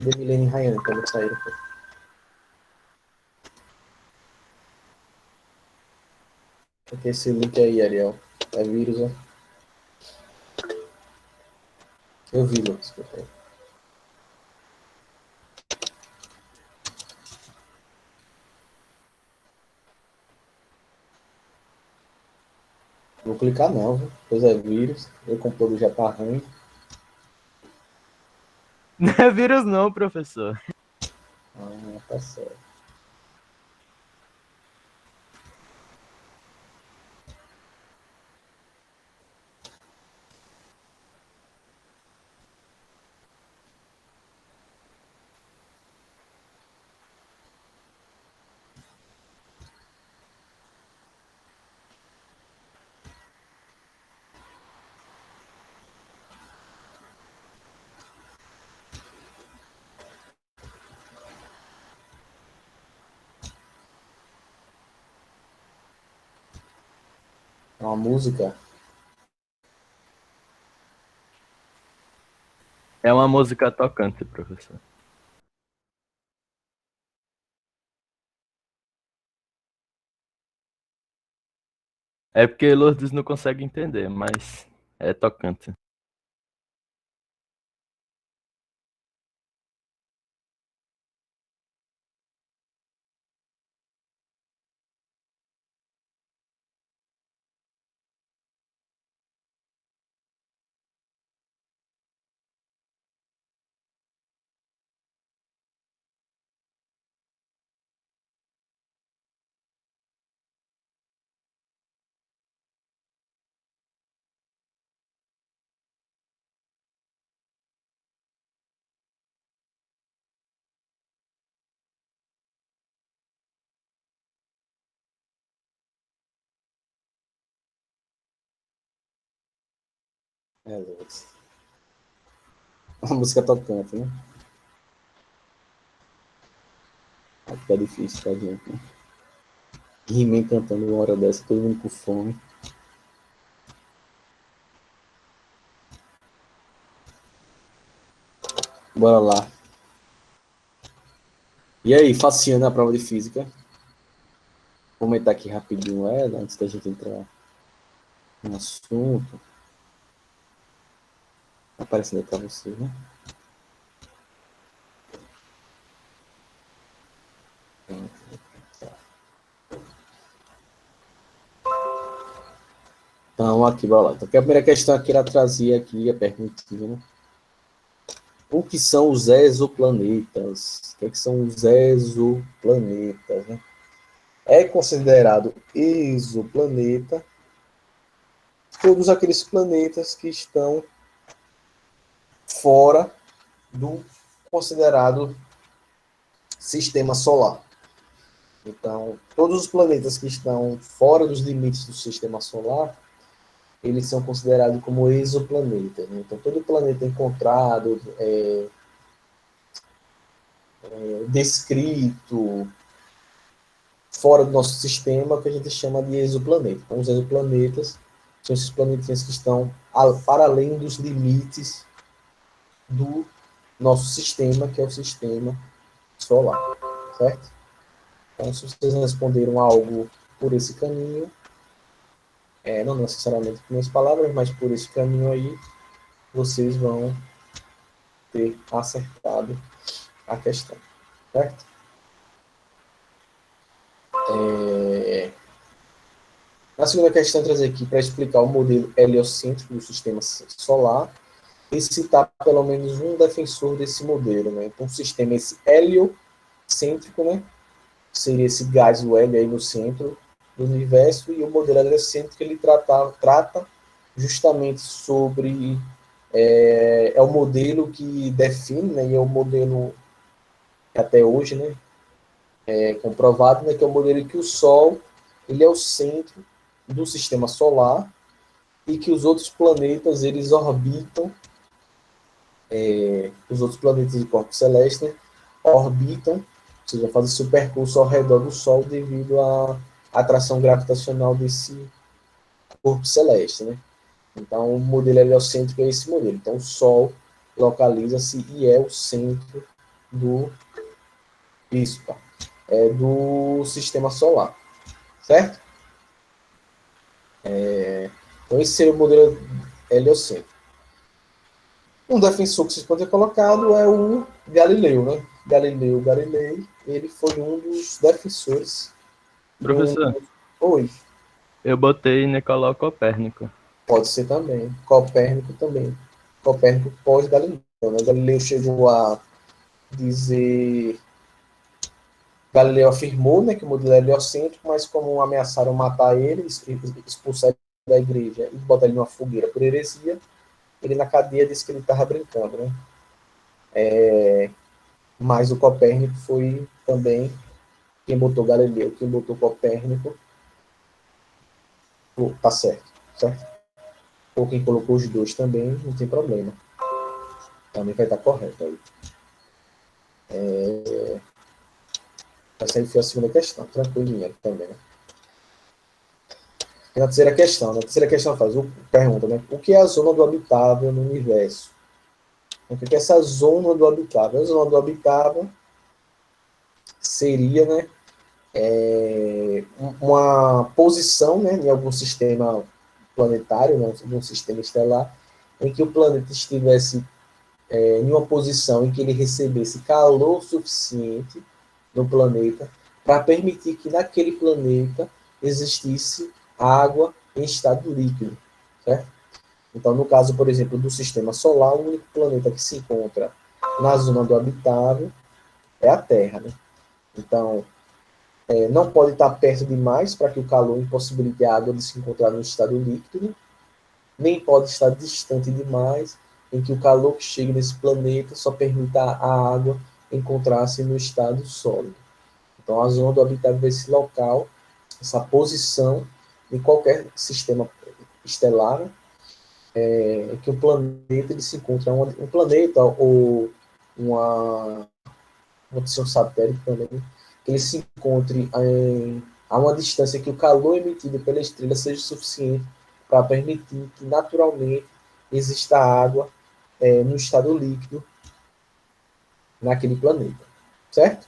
De Milene e Rayane, quando saíram. Porque esse link aí, Ariel, é vírus, né? Eu vi, Lucas. Vou clicar não, viu? Pois é vírus. Meu computador já tá ruim. Não é vírus não, professor. Ah, tá certo. É uma música. É uma música tocante, professor. É porque Lourdes não consegue entender, mas é tocante. É, Lucas. Uma música tocante, né? Fica difícil pra gente, né? He-Man cantando uma hora dessa, todo mundo com fome. Bora lá. E aí, facinho na prova de física? Vou comentar aqui rapidinho ela, antes da gente entrar no assunto. Tá aparecendo aí pra vocês, né? Então, aqui, bora lá. Então, a primeira questão aqui, ela trazia aqui a perguntinha, né? O que são os exoplanetas? O que são os exoplanetas, né? É considerado exoplaneta todos aqueles planetas que estão fora do considerado sistema solar. Então, todos os planetas que estão fora dos limites do sistema solar, eles são considerados como exoplanetas. Né? Então, todo planeta encontrado, descrito fora do nosso sistema, que a gente chama de exoplaneta. Então, os exoplanetas são esses planetinhas que estão para além dos limites do nosso sistema, que é o sistema solar, certo? Então, se vocês responderam algo por esse caminho, não necessariamente com minhas palavras, mas por esse caminho aí, vocês vão ter acertado a questão, certo? Na segunda questão, trazer aqui para explicar o modelo heliocêntrico do sistema solar e citar pelo menos um defensor desse modelo, né? Então, o sistema esse heliocêntrico, né? Seria esse gás, o hélio aí no centro do universo, e o modelo heliocêntrico ele trata justamente sobre o modelo que define, né? E é o modelo que até hoje, né? É comprovado, né? Que é o modelo que o Sol ele é o centro do sistema solar e que os outros planetas eles orbitam, os outros planetas de corpo celeste, né, orbitam, ou seja, fazem seu percurso ao redor do Sol devido à atração gravitacional desse corpo celeste, né? Então, o modelo heliocêntrico é esse modelo. Então, o Sol localiza-se e é o centro do isso, tá? Do sistema solar, certo? Então, esse seria o modelo heliocêntrico. Um defensor que vocês podem ter colocado é o Galileu, né? Galileu Galilei, ele foi um dos defensores do... Professor, Oi, eu botei Nicolau Copérnico. pode ser também. Copérnico também. Copérnico pós-Galileu, né? Galileu chegou a dizer... Galileu afirmou, né, que o modelo é heliocêntrico, mas como ameaçaram matar ele, expulsar ele da igreja e botar ele numa fogueira por heresia, ele na cadeia disse que ele estava brincando, né? Mas o Copérnico foi também quem botou Galileu, quem botou Copérnico, tá certo, certo? Ou quem colocou os dois também, não tem problema. Também vai estar correto aí. Essa aí foi a segunda questão, tranquilinha também. Né? E na terceira questão, faz pergunta, né? O que é a zona do habitável no universo? O que é essa zona do habitável? A zona do habitável seria, né, uma posição, né, em algum sistema planetário, né, em um sistema estelar, em que o planeta estivesse em uma posição em que ele recebesse calor suficiente no planeta para permitir que naquele planeta existisse água em estado líquido, certo? Então, no caso, por exemplo, do sistema solar, o único planeta que se encontra na zona do habitável é a Terra, né? Então, não pode estar perto demais para que o calor impossibilite a água de se encontrar no estado líquido, nem pode estar distante demais em que o calor que chega nesse planeta só permita a água encontrar-se no estado sólido. Então, a zona do habitável é esse local, essa posição em qualquer sistema estelar, né, que o planeta ele se encontra, um planeta ou uma, pode ser um satélite também, que ele se encontre a uma distância que o calor emitido pela estrela seja suficiente para permitir que naturalmente exista água no estado líquido naquele planeta. Certo?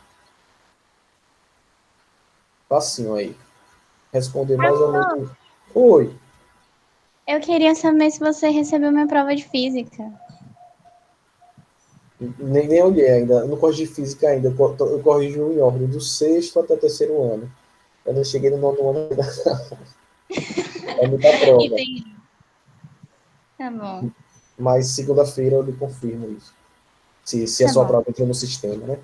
Facinho aí. Responder mais ou Professor, menos. Oi. eu queria saber se você recebeu minha prova de física. Nem olhei ainda. Eu não corrigi física ainda. Eu corrijo em ordem do sexto até o terceiro ano. Eu não cheguei no nono ano ainda. É muita prova. Entendi. Tá bom, Mas segunda-feira eu lhe confirmo isso. Se a tá sua bom. prova entrou no sistema, né?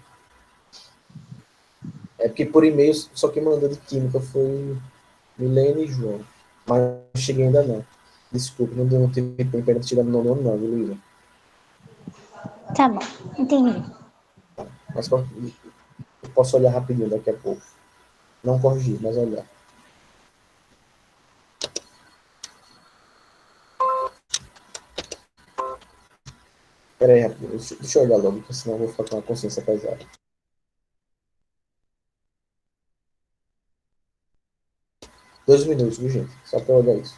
É porque por e-mail só quem mandou de química foi Milene e João. Mas não cheguei ainda não. Desculpe, não deu tempo para tirar no nono ano, não, viu, Luísa? Tá bom, entendi. Mas eu posso olhar rapidinho daqui a pouco. Não corrigir, mas olhar. Pera aí, rapidinho. Deixa eu olhar logo, porque senão eu vou ficar com a consciência pesada. 2 minutos, viu, gente? Só para olhar isso.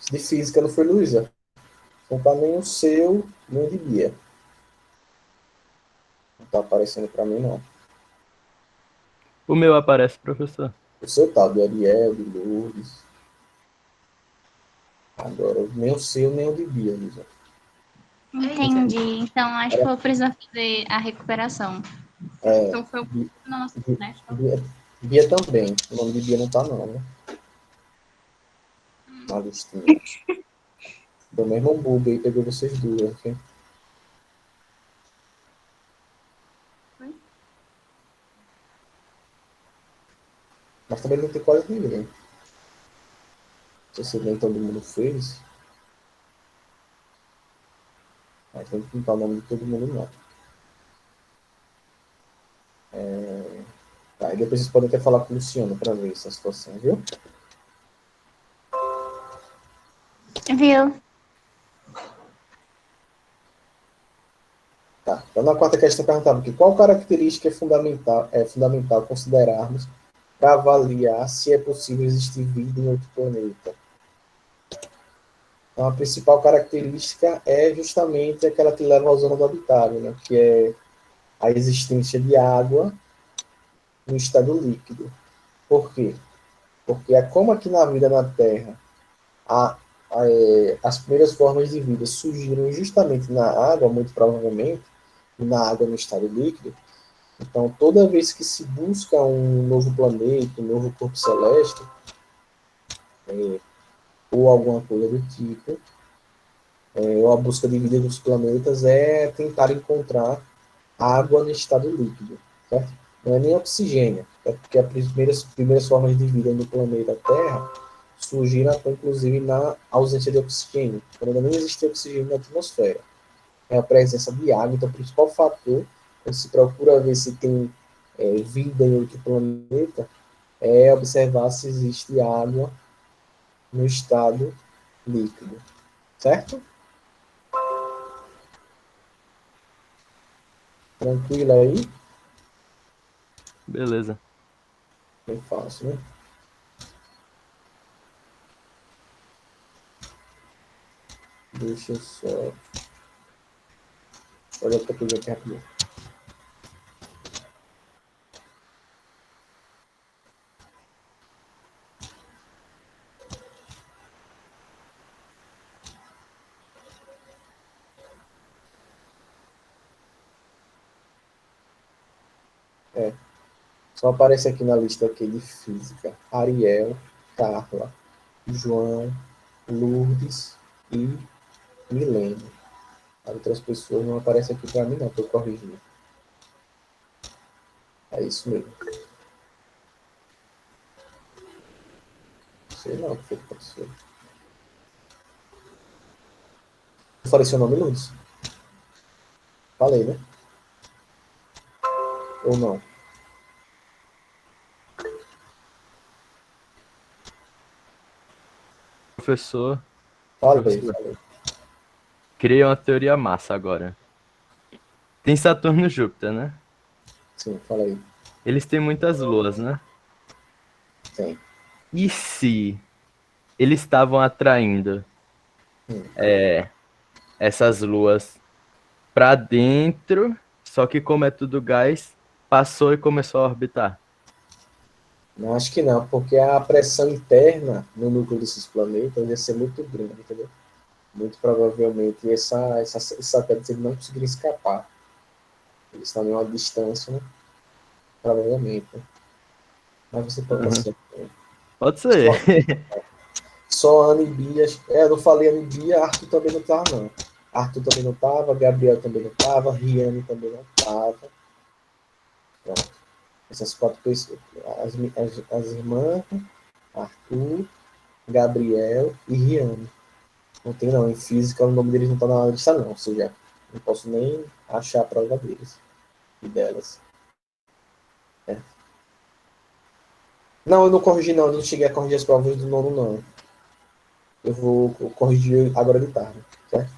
De física não foi Luísa. Não tá nem o seu, nem o de Bia. Não tá aparecendo para mim, não. O meu aparece, professor. O seu tá, do Ariel, de Lourdes. Agora, nem o seu, nem o de Bia, Luísa. Entendi. Então, acho que eu vou precisar fazer a recuperação. Então, foi o nosso, né? Bia também. O nome de Bia não tá, não, né? Na listinha. Do mesmo bug aí, pegou vocês duas, ok? Mas também não tem quase ninguém. Não sei se nem todo mundo fez. Mas tem que pintar o nome de todo mundo, não. Tá, e depois vocês podem até falar com o Luciano para ver essa situação, viu? Viu? Tá. Então, na quarta questão, perguntava que qual característica é fundamental considerarmos para avaliar se é possível existir vida em outro planeta. Então, a principal característica é justamente aquela que leva à zona do habitável, né? Que é a existência de água no estado líquido. Por quê? Porque é como aqui na vida na Terra, as primeiras formas de vida surgiram justamente na água, muito provavelmente, na água no estado líquido. Então, toda vez que se busca um novo planeta, um novo corpo celeste, ou alguma coisa do tipo, ou a busca de vida dos planetas, é tentar encontrar água no estado líquido, certo? Não é nem oxigênio, é porque as primeiras formas de vida no planeta Terra surgiram até, inclusive, na ausência de oxigênio, quando ainda não existia oxigênio na atmosfera. É a presença de água, então o principal fator, quando se procura ver se tem vida em outro planeta, é observar se existe água no estado líquido, certo? Tranquilo aí? Beleza. Bem fácil, né? Deixa eu só olhar outra coisa aqui rapidinho. Só aparece aqui na lista aqui de física. Ariel, Carla, João, Lourdes e Milene. As outras pessoas não aparecem aqui para mim, não, para eu corrigir. É isso mesmo. Não sei não o que foi que aconteceu. Eu falei seu nome, Lourdes? Falei, né? Ou não? Professor, Falei, professor, falei. criei uma teoria massa agora. Tem Saturno e Júpiter, né? Sim, falei. Eles têm muitas luas, né? Tem. E se eles estavam atraindo essas luas para dentro, só que como é tudo gás, passou e começou a orbitar? Não, acho que não, porque a pressão interna no núcleo desses planetas ia ser muito grande, entendeu? Muito provavelmente esses satélites eles não conseguiriam escapar. Eles estão em uma distância, né? Provavelmente. Né? Mas você pode estar Uhum. certo. Pode ser. Só, só Ana e Bia. Eu não falei Ana e Bia, Arthur também não estava, não. Arthur também não estava, Gabriel também não estava, Riane também não estava. Pronto. Essas quatro pessoas. As irmãs, Arthur, Gabriel e Riane. Não tem não. Em física o nome deles não está na lista, não. Ou seja, não posso nem achar a prova deles e delas. É. Não, eu não corrigi, não. Eu não cheguei a corrigir as provas do nono, não. Eu vou corrigir agora de tarde, certo?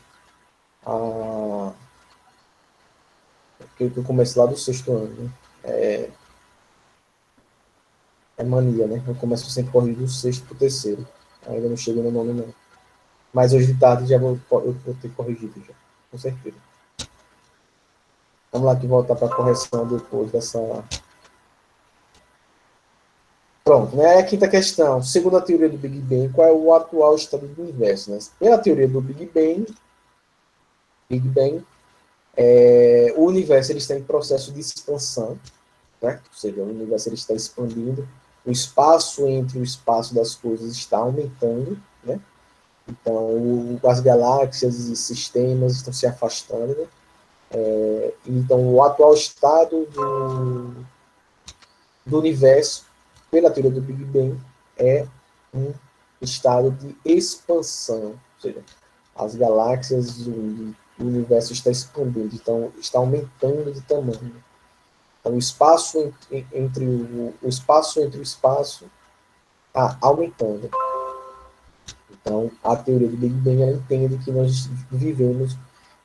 Ah, porque eu começo lá do sexto ano, né? É mania, né? Eu começo sempre corrigir do sexto pro terceiro. Ainda não cheguei no nono, não. Mas hoje de tarde eu vou ter corrigido já, com certeza. Vamos lá que voltar para a correção depois dessa... Pronto, né? A quinta questão. Segundo a teoria do Big Bang, qual é o atual estado do universo? Né? Pela teoria do Big Bang, o universo ele está em processo de expansão, né? Ou seja, o universo ele está expandindo, o espaço entre o espaço das coisas está aumentando, né? Então, as galáxias e sistemas estão se afastando, né? Então, o atual estado do universo, pela teoria do Big Bang, é um estado de expansão, ou seja, as galáxias, o universo está expandindo, então está aumentando de tamanho. Então, o espaço entre o espaço entre o espaço está aumentando. Então, a teoria do Big Bang ela entende que nós vivemos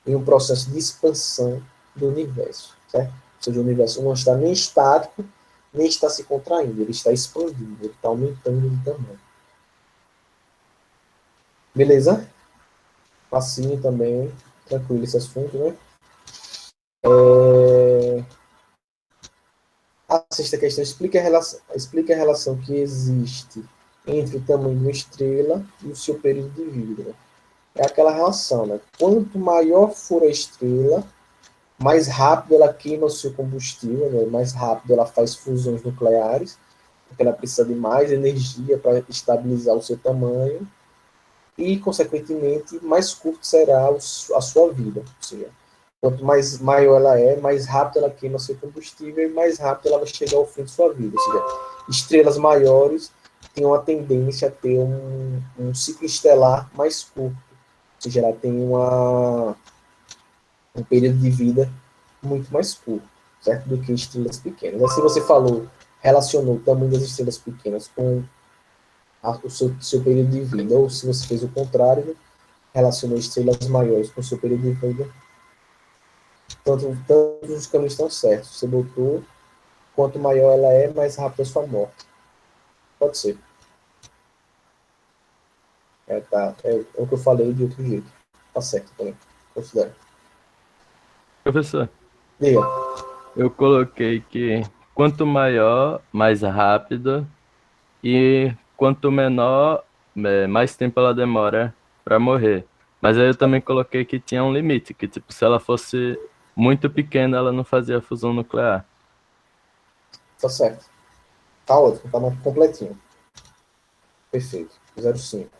em um processo de expansão do universo, certo? Ou seja, o universo não está nem estático, nem está se contraindo, ele está expandindo, ele está aumentando de tamanho. Beleza? Facinho também, tranquilo esse assunto, né? A sexta questão, explica a relação que existe entre o tamanho de uma estrela e o seu período de vida. É aquela relação, né? Quanto maior for a estrela, mais rápido ela queima o seu combustível, né? Mais rápido ela faz fusões nucleares, porque ela precisa de mais energia para estabilizar o seu tamanho, e, consequentemente, mais curto será a sua vida. Ou seja, quanto mais maior ela é, mais rápido ela queima seu combustível e mais rápido ela vai chegar ao fim de sua vida. Ou seja, estrelas maiores têm uma tendência a ter um ciclo estelar mais curto. Ou seja, ela tem um período de vida muito mais curto, certo? Do que estrelas pequenas. Assim você falou, relacionou o tamanho das estrelas pequenas com o seu período de vida, ou se você fez o contrário, relacionou estrelas maiores com o seu período de vida, tanto os caminhos estão certos. Você botou, quanto maior ela é, mais rápido a sua morte. Pode ser. Tá. É o que eu falei de outro jeito. Tá certo também. Considero. Professor, Diga. eu coloquei que quanto maior, mais rápido, e quanto menor, mais tempo ela demora para morrer. Mas aí eu também coloquei que tinha um limite, que tipo, se ela fosse muito pequena, ela não fazia fusão nuclear. Tá certo. Tá ótimo. Tá mais completinho. Perfeito. 05.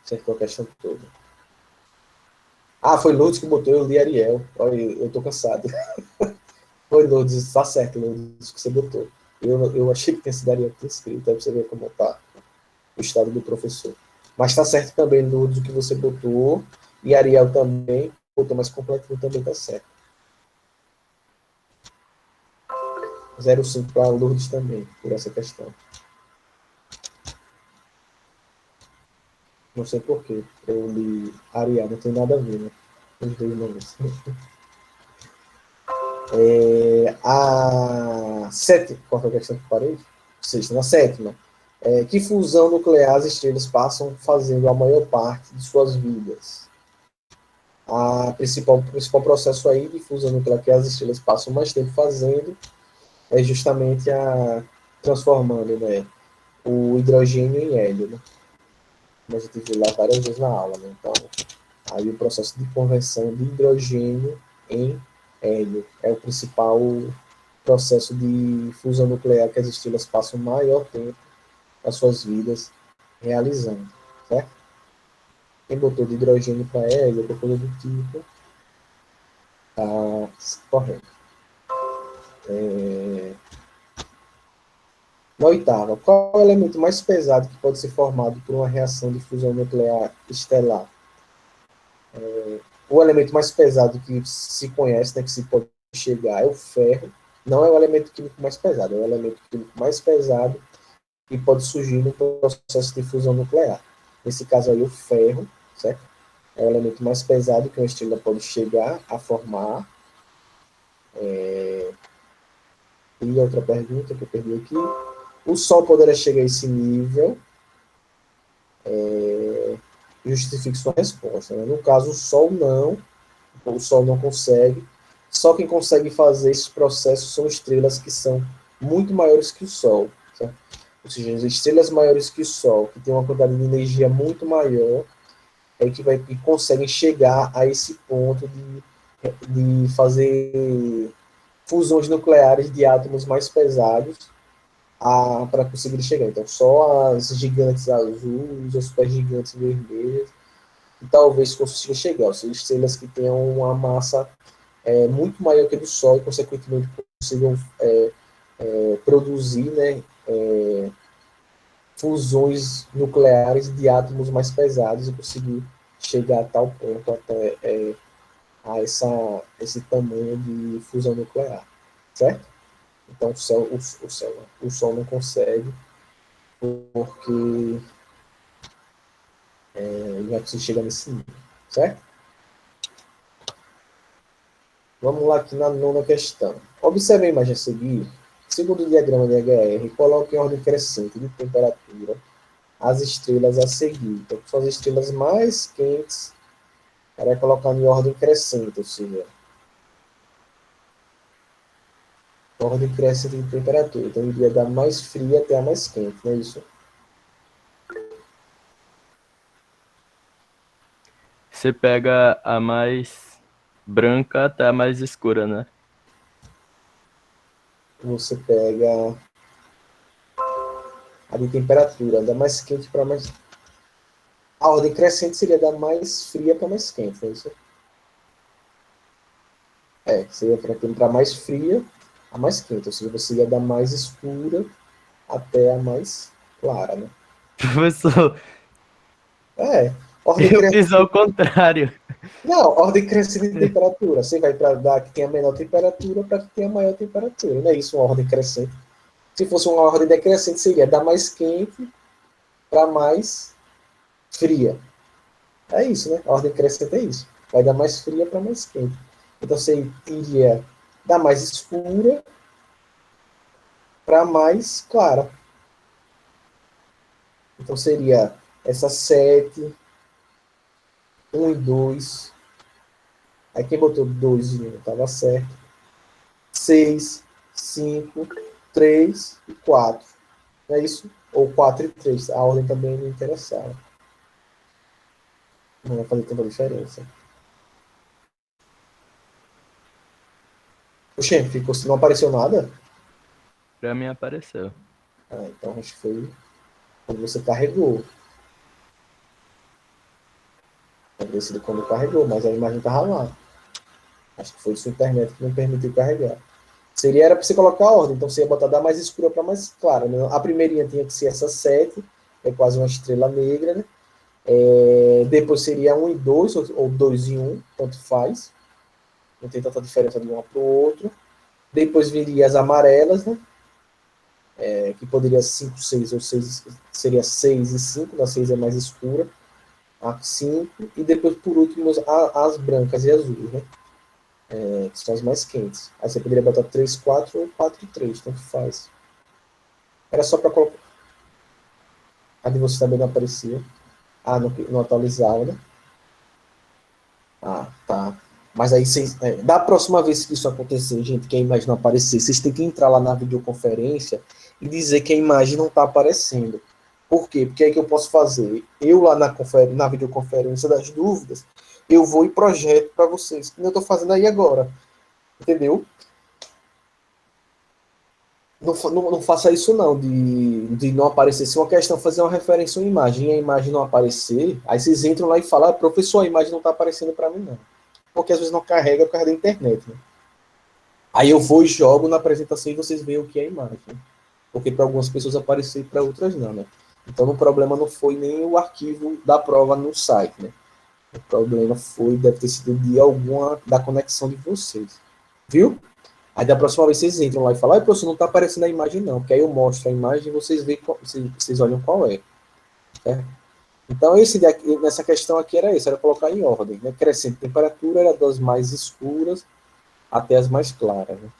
Acertou a questão toda. Ah, foi Lourdes que botou, eu li Ariel. Olha, eu tô cansado. Foi Lourdes, tá certo, Lourdes, que você botou. Eu achei que tinha sido Ariel que tinha escrito, aí você vê como tá o estado do professor. Mas tá certo também, Lourdes, o que você botou, e Ariel também, botou mais completinho também tá certo. 05 para Lourdes também, por essa questão. Não sei porquê, eu li Ariel, não tem nada a ver, né? Os dois nomes. A sétima, qual foi a questão que eu parei? Sexta, na sétima. Que fusão nuclear as estrelas passam fazendo a maior parte de suas vidas? O principal processo aí de fusão nuclear que as estrelas passam mais tempo fazendo é justamente transformando, né, o hidrogênio em hélio, né? Como a gente viu lá várias vezes na aula, né? Então, aí o processo de conversão de hidrogênio em hélio é o principal processo de fusão nuclear que as estrelas passam o maior tempo das suas vidas realizando, certo? Quem botou de hidrogênio para hélio, ou coisa do tipo, tá correto. Na oitava, qual é o elemento mais pesado que pode ser formado por uma reação de fusão nuclear estelar? O elemento mais pesado que se conhece, né, que se pode chegar, é o ferro. Não é o elemento químico mais pesado, é o elemento químico mais pesado que pode surgir no processo de fusão nuclear. Nesse caso aí, o ferro, certo? É o elemento mais pesado que uma estrela pode chegar a formar. E outra pergunta que eu perdi aqui. O Sol poderá chegar a esse nível? justifique sua resposta, né? No caso, o Sol não consegue. Só quem consegue fazer esses processos são estrelas que são muito maiores que o Sol. Certo? Ou seja, as estrelas maiores que o Sol, que têm uma quantidade de energia muito maior, que conseguem chegar a esse ponto de fazer fusões nucleares de átomos mais pesados para conseguir chegar. Então, só as gigantes azuis, as supergigantes vermelhas, que talvez consigam chegar. Ou seja, estrelas que tenham uma massa muito maior que a do Sol e, consequentemente, consigam produzir, né, fusões nucleares de átomos mais pesados e conseguir chegar a tal ponto até a esse tamanho de fusão nuclear, certo? Então o Sol não consegue, porque ele vai conseguir chegar nesse nível, certo? Vamos lá aqui na nona questão. Observe a imagem a seguir. Segundo o diagrama de HR, coloque em ordem crescente de temperatura as estrelas a seguir. Então, são as estrelas mais quentes, para colocar em ordem crescente, ou seja, ordem crescente de temperatura. Então, iria da mais fria até a mais quente, não é isso? Você pega a mais branca até a mais escura, né? Você pega a de temperatura, da mais quente para mais... A ordem crescente seria da mais fria para mais quente, não é isso? Seria para mais fria a mais quente, ou seja, você ia da mais escura até a mais clara, né? Professor, Ordem eu fiz crescente. ao contrário. Não, ordem crescente de temperatura. Você vai para dar que tem a menor temperatura para que tenha a maior temperatura. Não é isso uma ordem crescente. Se fosse uma ordem decrescente, seria da mais quente para mais fria. É isso, né? A ordem crescente é isso. Vai da mais fria para mais quente. Então você iria da mais escura para mais clara. Então seria essa 7, 1 e 2. Aí quem botou 2 e 1 estava certo. 6, 5, 3 e 4. Não é isso? Ou 4 e 3. A ordem também me interessava. Não vai fazer tanta diferença. Oxê, ficou, se não apareceu nada? Pra mim apareceu. Então acho que foi quando você carregou. Deve ter sido quando carregou, mas a imagem estava lá. Acho que foi sua internet que não permitiu carregar. Era para você colocar a ordem, então você ia botar da mais escura para mais clara. Né? A primeirinha tinha que ser essa 7, é quase uma estrela negra, né? Depois seria 1 e 2, ou 2 e 1, tanto faz. Não tem tanta diferença de um para o outro. Depois viria as amarelas, né? Que poderia 5, 6 ou 6, seria 6 e 5, a 6 é mais escura, a 5, e depois, por último, as brancas e azuis, né? Que são as mais quentes. Aí você poderia botar 3, 4 ou 4 e 3, tanto faz. Era só para colocar. A de você também não aparecia. Não atualizava, né? Tá. Mas aí, da próxima vez que isso acontecer, gente, que a imagem não aparecer, vocês têm que entrar lá na videoconferência e dizer que a imagem não está aparecendo. Por quê? Porque aí que eu posso fazer? Eu lá na videoconferência das dúvidas, eu vou e projeto para vocês, que eu estou fazendo aí agora. Entendeu? Não faça isso não, de não aparecer. Se uma questão fazer uma referência a uma imagem e a imagem não aparecer, aí vocês entram lá e falam, professor, a imagem não está aparecendo para mim, não. Porque às vezes não carrega por causa da internet. Né? Aí eu vou e jogo na apresentação e vocês veem o que é a imagem. Porque para algumas pessoas apareceu e para outras não, né? Então o problema não foi nem o arquivo da prova no site, né? O problema deve ter sido da conexão de vocês. Viu? Aí da próxima vez vocês entram lá e falam, professor, não está aparecendo a imagem não, porque aí eu mostro a imagem e vocês veem, vocês olham qual é. Certo? Então nessa questão aqui era isso, era colocar em ordem. Né? Crescente temperatura era das mais escuras até as mais claras. Né?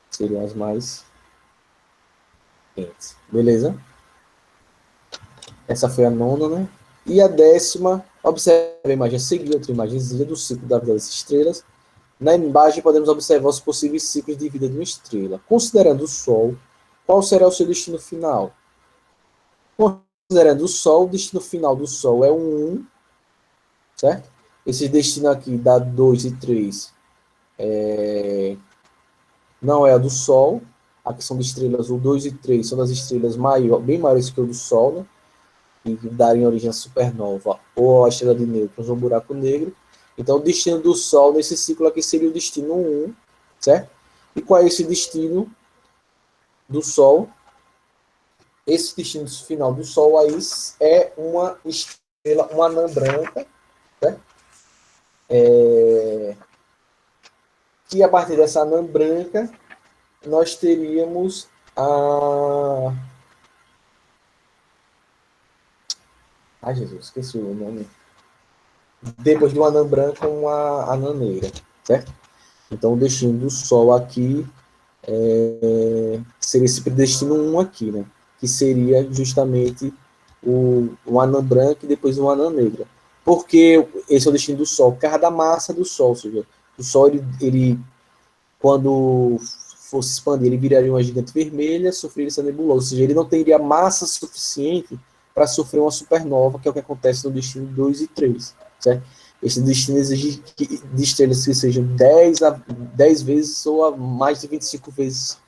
Seriam as mais quentes. Beleza? Essa foi a nona, né? E a 10ª, Observe a imagem a seguir, outra imagenzinha do ciclo da vida das estrelas. Na imagem, podemos observar os possíveis ciclos de vida de uma estrela. Considerando o Sol, qual será o seu destino final? Considerando o Sol, o destino final do Sol é um 1, certo? Esse destino aqui dá 2 e 3 não é a do Sol. Aqui são de estrelas, o 2 e 3 são das estrelas bem maiores que o do Sol, né? E darem origem à supernova, ou a estrela de nêutrons, ou um buraco negro. Então, o destino do Sol nesse ciclo aqui seria o destino 1, certo? E qual é esse destino do Sol? Esse destino final do Sol aí é uma estrela, uma anã branca, certo? Que a partir dessa anã branca, nós teríamos a... Ai, Jesus, esqueci o nome. Depois do anã branco, uma anã negra, certo? Então, o destino do Sol aqui seria esse destino 1 aqui, né? Que seria justamente o anã branco e depois o anã negra. Porque esse é o destino do Sol, por causa da massa do Sol, ou seja, o Sol, ele quando fosse expandir, ele viraria uma gigante vermelha, sofreria essa nebulosa, ou seja, ele não teria massa suficiente para sofrer uma supernova, que é o que acontece no destino 2 e 3, certo? Esse destino exige de estrelas que sejam 10 vezes ou a mais de 25 vezes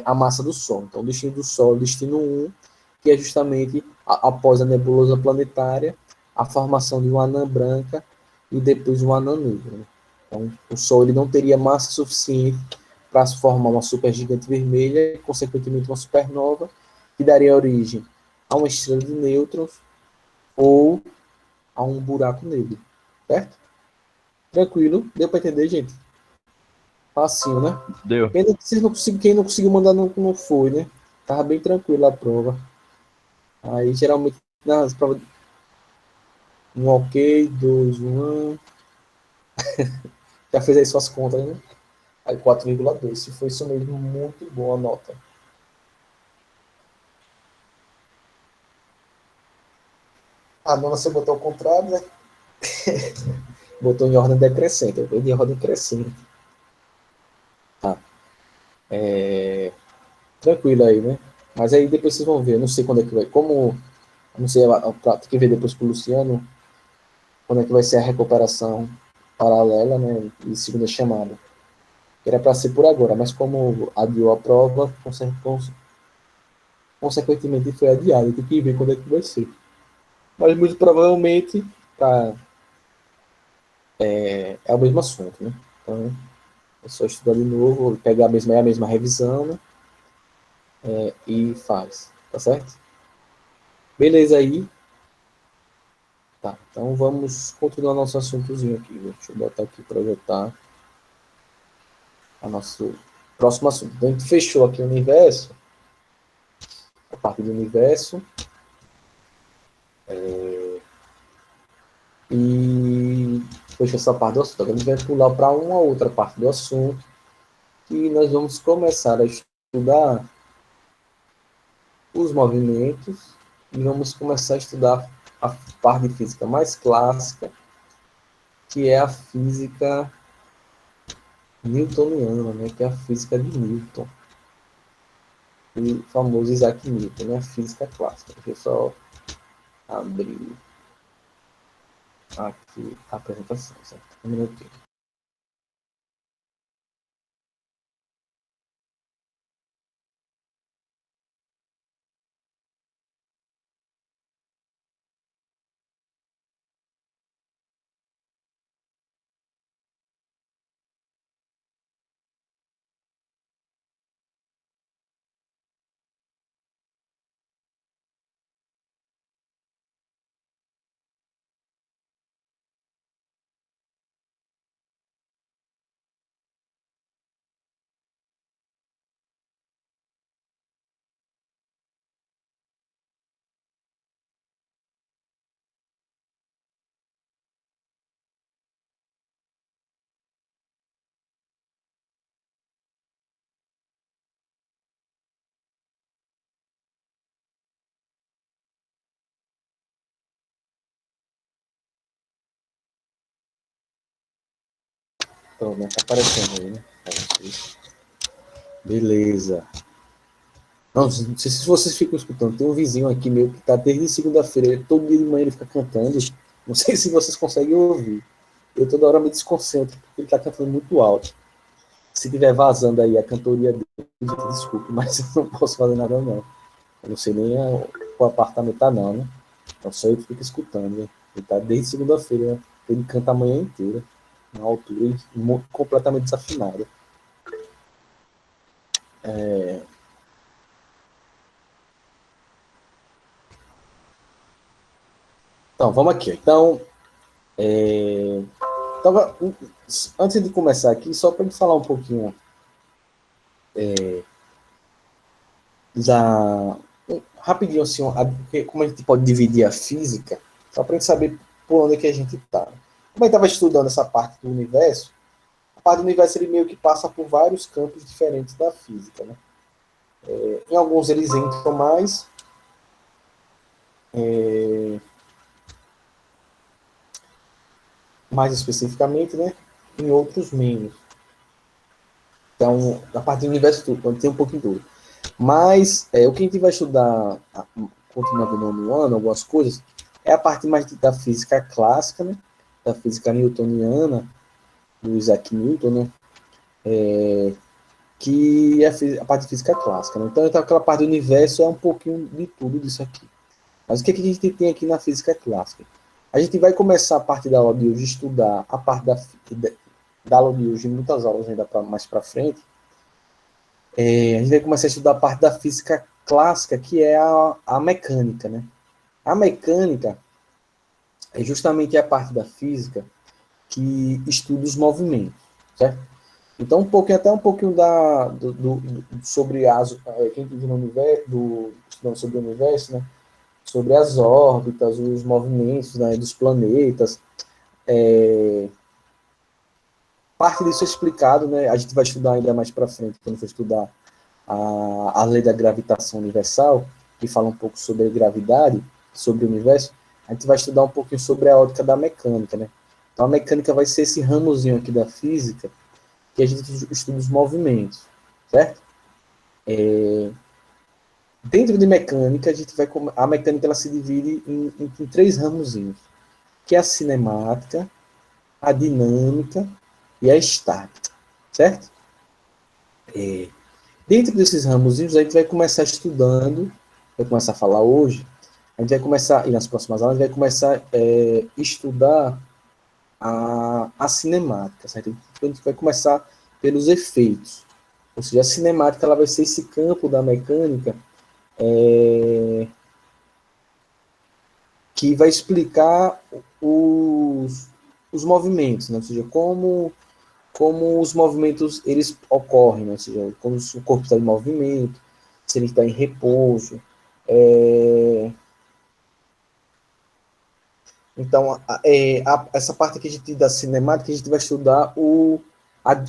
a massa do Sol. Então, o destino do Sol é o destino 1, que é justamente após a nebulosa planetária, a formação de uma anã branca e depois uma anã negra. Né? Então, o Sol ele não teria massa suficiente para se formar uma supergigante vermelha e, consequentemente, uma supernova, que daria origem a uma estrela de nêutrons ou a um buraco negro. Certo? Tranquilo? Deu para entender, gente? Facinho, né? Deu. Quem não conseguiu mandar não foi, né? Tava bem tranquilo a prova. Aí, geralmente, nas provas, um ok, dois, um. Já fez aí suas contas, né? Aí 4,2. Se foi isso mesmo, muito boa a nota. A nona você botou ao contrário, né? Botou em ordem decrescente. Eu vou em ordem crescente. Tá. Tranquilo aí, né? Mas aí depois vocês vão ver. Eu não sei quando é que vai. Como. Eu não sei, tem que ver depois pro Luciano quando é que vai ser a recuperação paralela, né? E segunda chamada. Era para ser por agora, mas como adiou a prova, consequentemente foi adiado. Tem que ver quando é que vai ser. Mas muito provavelmente tá, é o mesmo assunto, né? Então, é só estudar de novo, pegar a mesma revisão, né? E faz, tá certo? Beleza aí. Tá, então vamos continuar nosso assuntozinho aqui. Deixa eu botar aqui, projetar o nosso próximo assunto. Então, a gente fechou aqui o universo, a parte do universo, e fechou essa parte do assunto. Agora a gente vai pular para uma outra parte do assunto, que nós vamos começar a estudar os movimentos e vamos começar a estudar a parte de física mais clássica, que é a física newtoniana, né, que é a física de Newton, o famoso Isaac Newton, né, a física clássica. Deixa eu só abrir aqui a apresentação, certo? Um minutinho. Pronto, né? Tá aparecendo aí, né? Beleza. Não sei se vocês ficam escutando. Tem um vizinho aqui meu que tá desde segunda-feira. Todo dia de manhã ele fica cantando. Não sei se vocês conseguem ouvir. Eu toda hora me desconcentro, porque ele tá cantando muito alto. Se tiver vazando aí a cantoria dele, gente, desculpe, mas eu não posso fazer nada, não. Eu não sei nem o apartamento tá, não, né? Então só eu que fico escutando, né? Ele tá desde segunda-feira, né? Ele canta a manhã inteira, na altura, e completamente desafinado. Então, vamos aqui. Então, antes de começar aqui, só para a gente falar um pouquinho rapidinho, assim, como a gente pode dividir a física, só para a gente saber por onde é que a gente está. Como a gente estava estudando essa parte do universo, a parte do universo ele meio que passa por vários campos diferentes da física, né? Em alguns eles entram mais especificamente, né? Em outros menos. Então, a parte do universo tudo, tem um pouquinho de tudo. Mas o que a gente vai estudar, continuando no nono ano, algumas coisas, é a parte mais da física clássica, né? Da física newtoniana, do Isaac Newton, né? Que é a parte de física clássica. Né? Então, aquela parte do universo é um pouquinho de tudo disso aqui. Mas o que a gente tem aqui na física clássica? A gente vai começar a partir da aula de hoje estudar a parte da aula de hoje, muitas aulas ainda mais para frente. A gente vai começar a estudar a parte da física clássica, que é a mecânica, né? A mecânica é justamente a parte da física que estuda os movimentos, certo? Então, até um pouquinho sobre quem vive no universo, estudando sobre o universo, né? Sobre as órbitas, os movimentos, né, dos planetas. Parte disso é explicado, né? A gente vai estudar ainda mais para frente, quando for estudar a lei da gravitação universal, que fala um pouco sobre a gravidade, sobre o universo. A gente vai estudar um pouquinho sobre a ótica da mecânica, né? Então, a mecânica vai ser esse ramozinho aqui da física, que a gente estuda os movimentos, certo? Dentro de mecânica, a mecânica ela se divide em três ramozinhos, que é a cinemática, a dinâmica e a estática, certo? Dentro desses ramozinhos, a gente vai começar estudando, vai começar a falar hoje, a gente vai começar, e nas próximas aulas, a gente vai começar a estudar a cinemática, certo? Então, a gente vai começar pelos efeitos. Ou seja, a cinemática ela vai ser esse campo da mecânica que vai explicar os movimentos, né? Ou seja, como os movimentos eles ocorrem, né? Ou seja, como o corpo está em movimento, se ele está em repouso. Então, essa parte aqui da cinemática, a gente vai estudar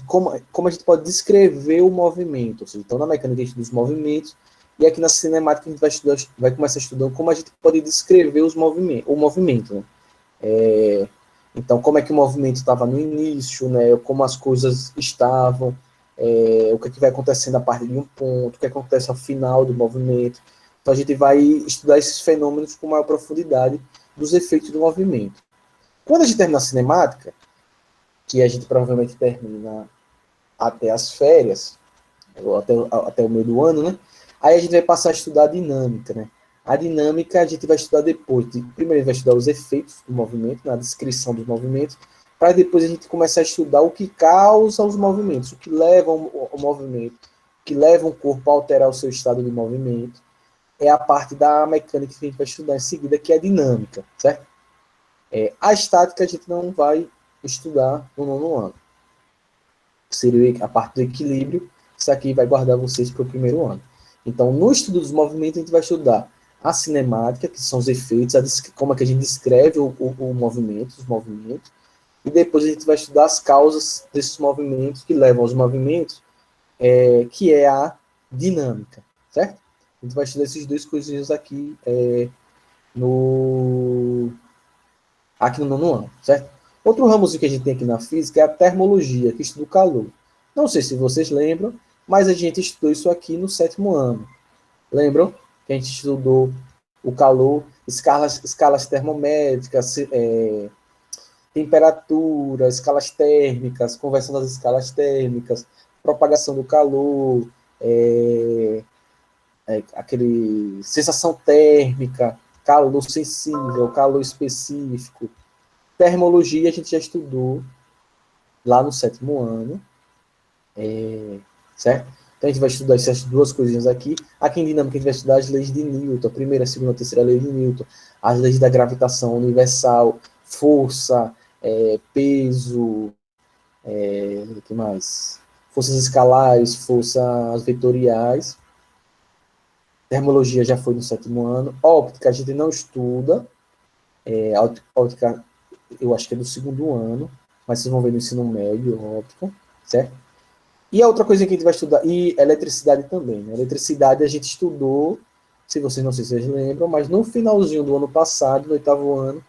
como a gente pode descrever o movimento. Ou seja, então, na mecânica, a gente estuda os movimentos, e aqui na cinemática, a gente vai começar estudando como a gente pode descrever o movimento. Né? Então, como é que o movimento estava no início, né? Como as coisas estavam, o que, é que vai acontecendo a partir de um ponto, o que acontece ao final do movimento. Então, a gente vai estudar esses fenômenos com maior profundidade dos efeitos do movimento. Quando a gente termina a cinemática, que a gente provavelmente termina até as férias, ou até o meio do ano, né? Aí a gente vai passar a estudar a dinâmica, né? A dinâmica a gente vai estudar depois. Primeiro a gente vai estudar os efeitos do movimento, na descrição dos movimentos, para depois a gente começar a estudar o que causa os movimentos, o que leva ao movimento, o que leva o corpo a alterar o seu estado de movimento. É a parte da mecânica que a gente vai estudar em seguida, que é a dinâmica, certo? A estática a gente não vai estudar no nono ano. Seria a parte do equilíbrio, isso aqui vai guardar vocês para o primeiro ano. Então, no estudo dos movimentos, a gente vai estudar a cinemática, que são os efeitos, como é que a gente descreve o movimento, os movimentos, e depois a gente vai estudar as causas desses movimentos que levam aos movimentos, que é a dinâmica, certo? A gente vai estudar esses dois coisinhos aqui aqui no nono ano, certo? Outro ramozinho que a gente tem aqui na física é a termologia, que estuda o calor. Não sei se vocês lembram, mas a gente estudou isso aqui no 7º ano. Lembram? Que a gente estudou o calor, escalas termométricas, temperatura, escalas térmicas, conversão das escalas térmicas, propagação do calor, aquele sensação térmica, calor sensível, calor específico. Termologia a gente já estudou lá no 7º ano, certo? Então a gente vai estudar essas duas coisinhas aqui. Aqui em dinâmica a gente vai estudar as leis de Newton, a primeira, a segunda, a terceira lei de Newton, as leis da gravitação universal, força, peso, o que mais? Forças escalares, forças vetoriais. Termologia já foi no 7º ano. Óptica a gente não estuda. Óptica eu acho que é do 2º ano, mas vocês vão ver no ensino médio, óptica, certo? E a outra coisa que a gente vai estudar, e eletricidade também, né? Eletricidade a gente estudou, se vocês não sei se vocês lembram, mas no finalzinho do ano passado, no 8º ano,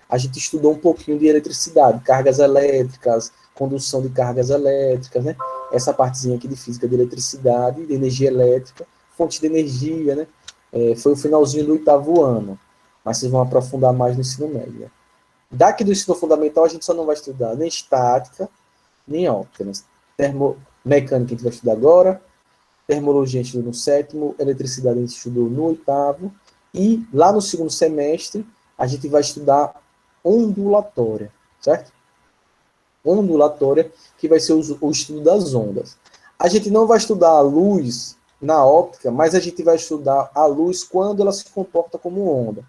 a gente estudou um pouquinho de eletricidade, cargas elétricas, condução de cargas elétricas, né? Essa partezinha aqui de física de eletricidade, de energia elétrica, fonte de energia, né? Foi o finalzinho do 8º ano, mas vocês vão aprofundar mais no ensino médio. Né? Daqui do ensino fundamental, a gente só não vai estudar nem estática, nem óptica. Né? Mecânica a gente vai estudar agora, termologia a gente estudou no 7º, eletricidade a gente estudou no 8º, e lá no 2º semestre, a gente vai estudar ondulatória, certo? Ondulatória, que vai ser o estudo das ondas. A gente não vai estudar a luz na óptica, mas a gente vai estudar a luz quando ela se comporta como onda.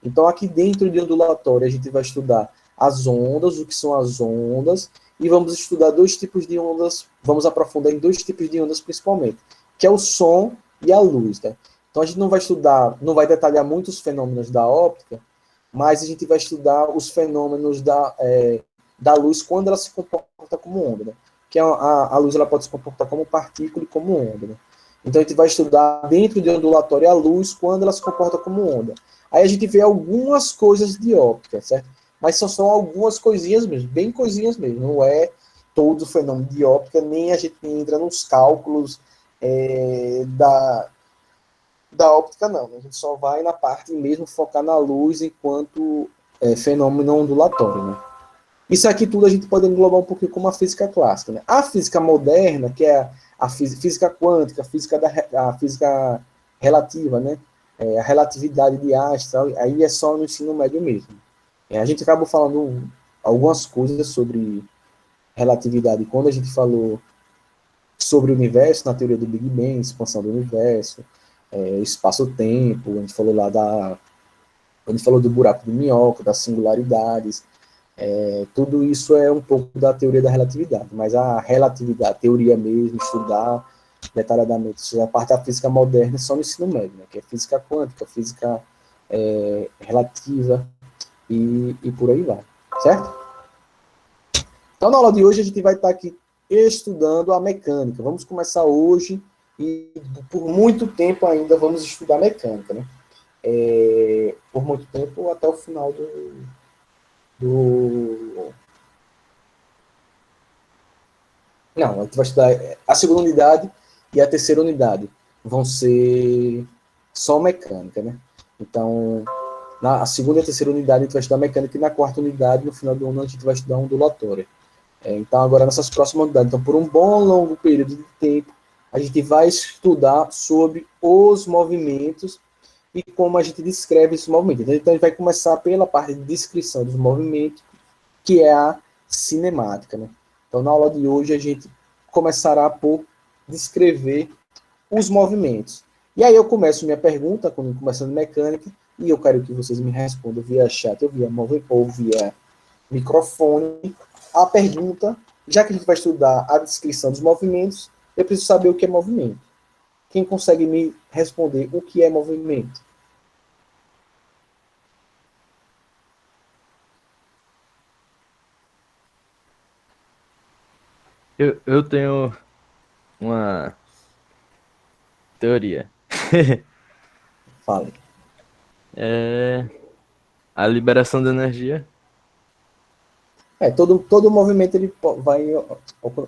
Então, aqui dentro de ondulatória, a gente vai estudar as ondas, o que são as ondas, e vamos estudar 2 tipos de ondas, vamos aprofundar em 2 tipos de ondas principalmente, que é o som e a luz. Né? Então, a gente não vai estudar, não vai detalhar muito os fenômenos da óptica, mas a gente vai estudar os fenômenos da luz quando ela se comporta como onda. Né? Que a luz ela pode se comportar como partícula e como onda. Né? Então, a gente vai estudar dentro de ondulatória a luz quando ela se comporta como onda. Aí a gente vê algumas coisas de óptica, certo? Mas são algumas coisinhas mesmo, bem coisinhas mesmo. Não é todo o fenômeno de óptica, nem a gente entra nos cálculos da óptica, não. A gente só vai na parte mesmo focar na luz enquanto fenômeno ondulatório, né? Isso aqui tudo a gente pode englobar um pouquinho como a física clássica. Né? A física moderna, que é a física quântica, a física relativa, né? A relatividade de Einstein, aí é só no ensino médio mesmo. A gente acabou falando algumas coisas sobre relatividade quando a gente falou sobre o universo, na teoria do Big Bang, expansão do universo, espaço-tempo, a gente falou lá a gente falou do buraco de minhoca, das singularidades, tudo isso é um pouco da teoria da relatividade, mas a relatividade, a teoria mesmo, estudar detalhadamente, a parte da física moderna é só no ensino médio, né, que é física quântica, física relativa, e por aí vai, certo? Então, na aula de hoje, a gente vai estar aqui estudando a mecânica. Vamos começar hoje e por muito tempo ainda vamos estudar mecânica, né? Por muito tempo até o final Não, a gente vai estudar a segunda unidade e a terceira unidade. Vão ser só mecânica, né? Então, na segunda e a terceira unidade a gente vai estudar mecânica e na quarta unidade, no final do ano, a gente vai estudar ondulatória. Então, agora nessas próximas unidades. Então, por um bom longo período de tempo, a gente vai estudar sobre os movimentos e como a gente descreve esses movimentos. Então, a gente vai começar pela parte de descrição dos movimentos, que é a cinemática. Né? Então, na aula de hoje, a gente começará por descrever os movimentos. E aí eu começo minha pergunta, quando começando mecânica, e eu quero que vocês me respondam via chat, ou via microfone, a pergunta, já que a gente vai estudar a descrição dos movimentos, eu preciso saber o que é movimento. Quem consegue me responder o que é movimento? Eu tenho uma teoria. Fale. A liberação de energia. Todo movimento ele vai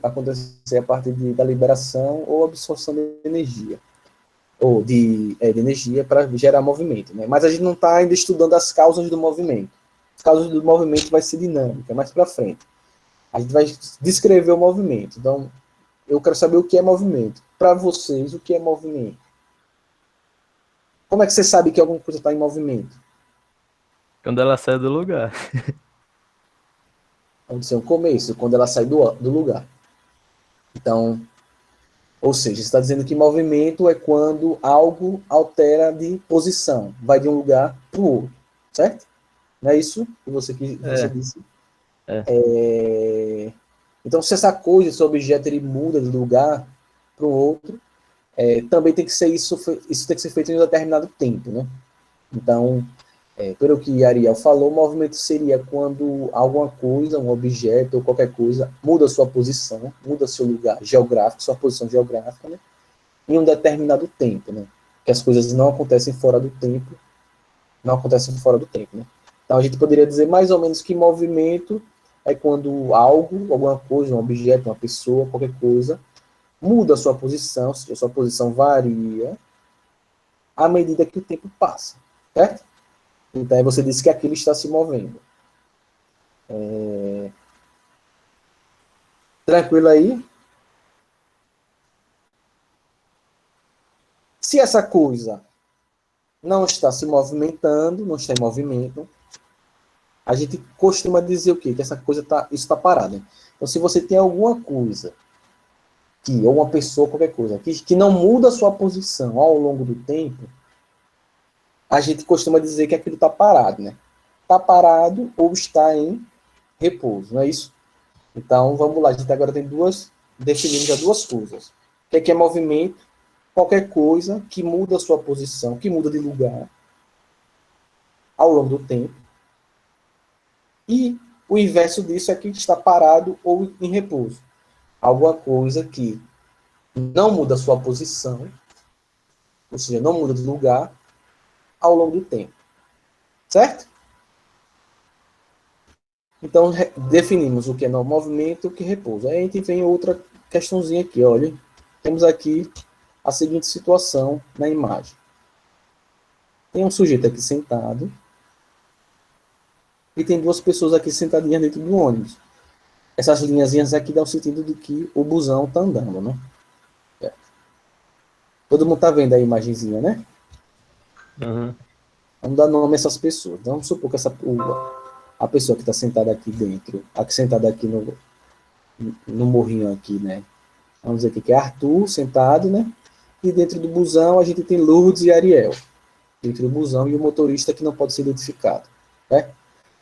acontecer a partir da liberação ou absorção de energia, ou de energia para gerar movimento, né? Mas a gente não está ainda estudando as causas do movimento. As causas do movimento vai ser dinâmica, mais para frente. A gente vai descrever o movimento. Então, eu quero saber o que é movimento. Para vocês, o que é movimento? Como é que você sabe que alguma coisa está em movimento? Quando ela sai do lugar. Vamos dizer, o começo, quando ela sai do lugar. Então, ou seja, você está dizendo que movimento é quando algo altera de posição, vai de um lugar para o outro, certo? Não é isso que você disse? Então, se essa coisa, esse objeto, ele muda de lugar para o outro, também tem que ser isso tem que ser feito em um determinado tempo, né? Então, pelo que Ariel falou, o movimento seria quando alguma coisa, um objeto ou qualquer coisa, muda sua posição, muda seu lugar geográfico, sua posição geográfica, né? Em um determinado tempo, né? Que as coisas não acontecem fora do tempo, né? Então, a gente poderia dizer mais ou menos que movimento é quando algo, alguma coisa, um objeto, uma pessoa, qualquer coisa, muda a sua posição, ou seja, a sua posição varia à medida que o tempo passa, certo? Então, aí você disse que aquilo está se movendo. Tranquilo aí? Se essa coisa não está se movimentando, não está em movimento, a gente costuma dizer o quê? Que essa coisa está parada. Então, se você tem alguma coisa, ou uma pessoa, qualquer coisa, que não muda a sua posição ao longo do tempo, a gente costuma dizer que aquilo está parado, né? Está parado ou está em repouso, não é isso? Então, vamos lá, a gente agora definimos já duas coisas. O que é movimento? Qualquer coisa que muda a sua posição, que muda de lugar ao longo do tempo. E o inverso disso é que está parado ou em repouso. Alguma coisa que não muda a sua posição, ou seja, não muda de lugar ao longo do tempo. Certo? Então, definimos o que é movimento e o que é repouso. Aí a gente vem outra questãozinha aqui, olha. Temos aqui a seguinte situação na imagem. Tem um sujeito aqui sentado e tem duas pessoas aqui sentadinhas dentro do ônibus. Essas linhazinhas aqui dão o sentido de que o busão está andando, né? Todo mundo está vendo a imagenzinha, né? Uhum. Vamos dar nome a essas pessoas. Vamos supor que a pessoa que está sentada aqui dentro, sentada aqui no morrinho aqui, né? Vamos dizer que é Arthur sentado, né? E dentro do busão a gente tem Lourdes e Ariel. Dentro do busão e o motorista que não pode ser identificado. Né?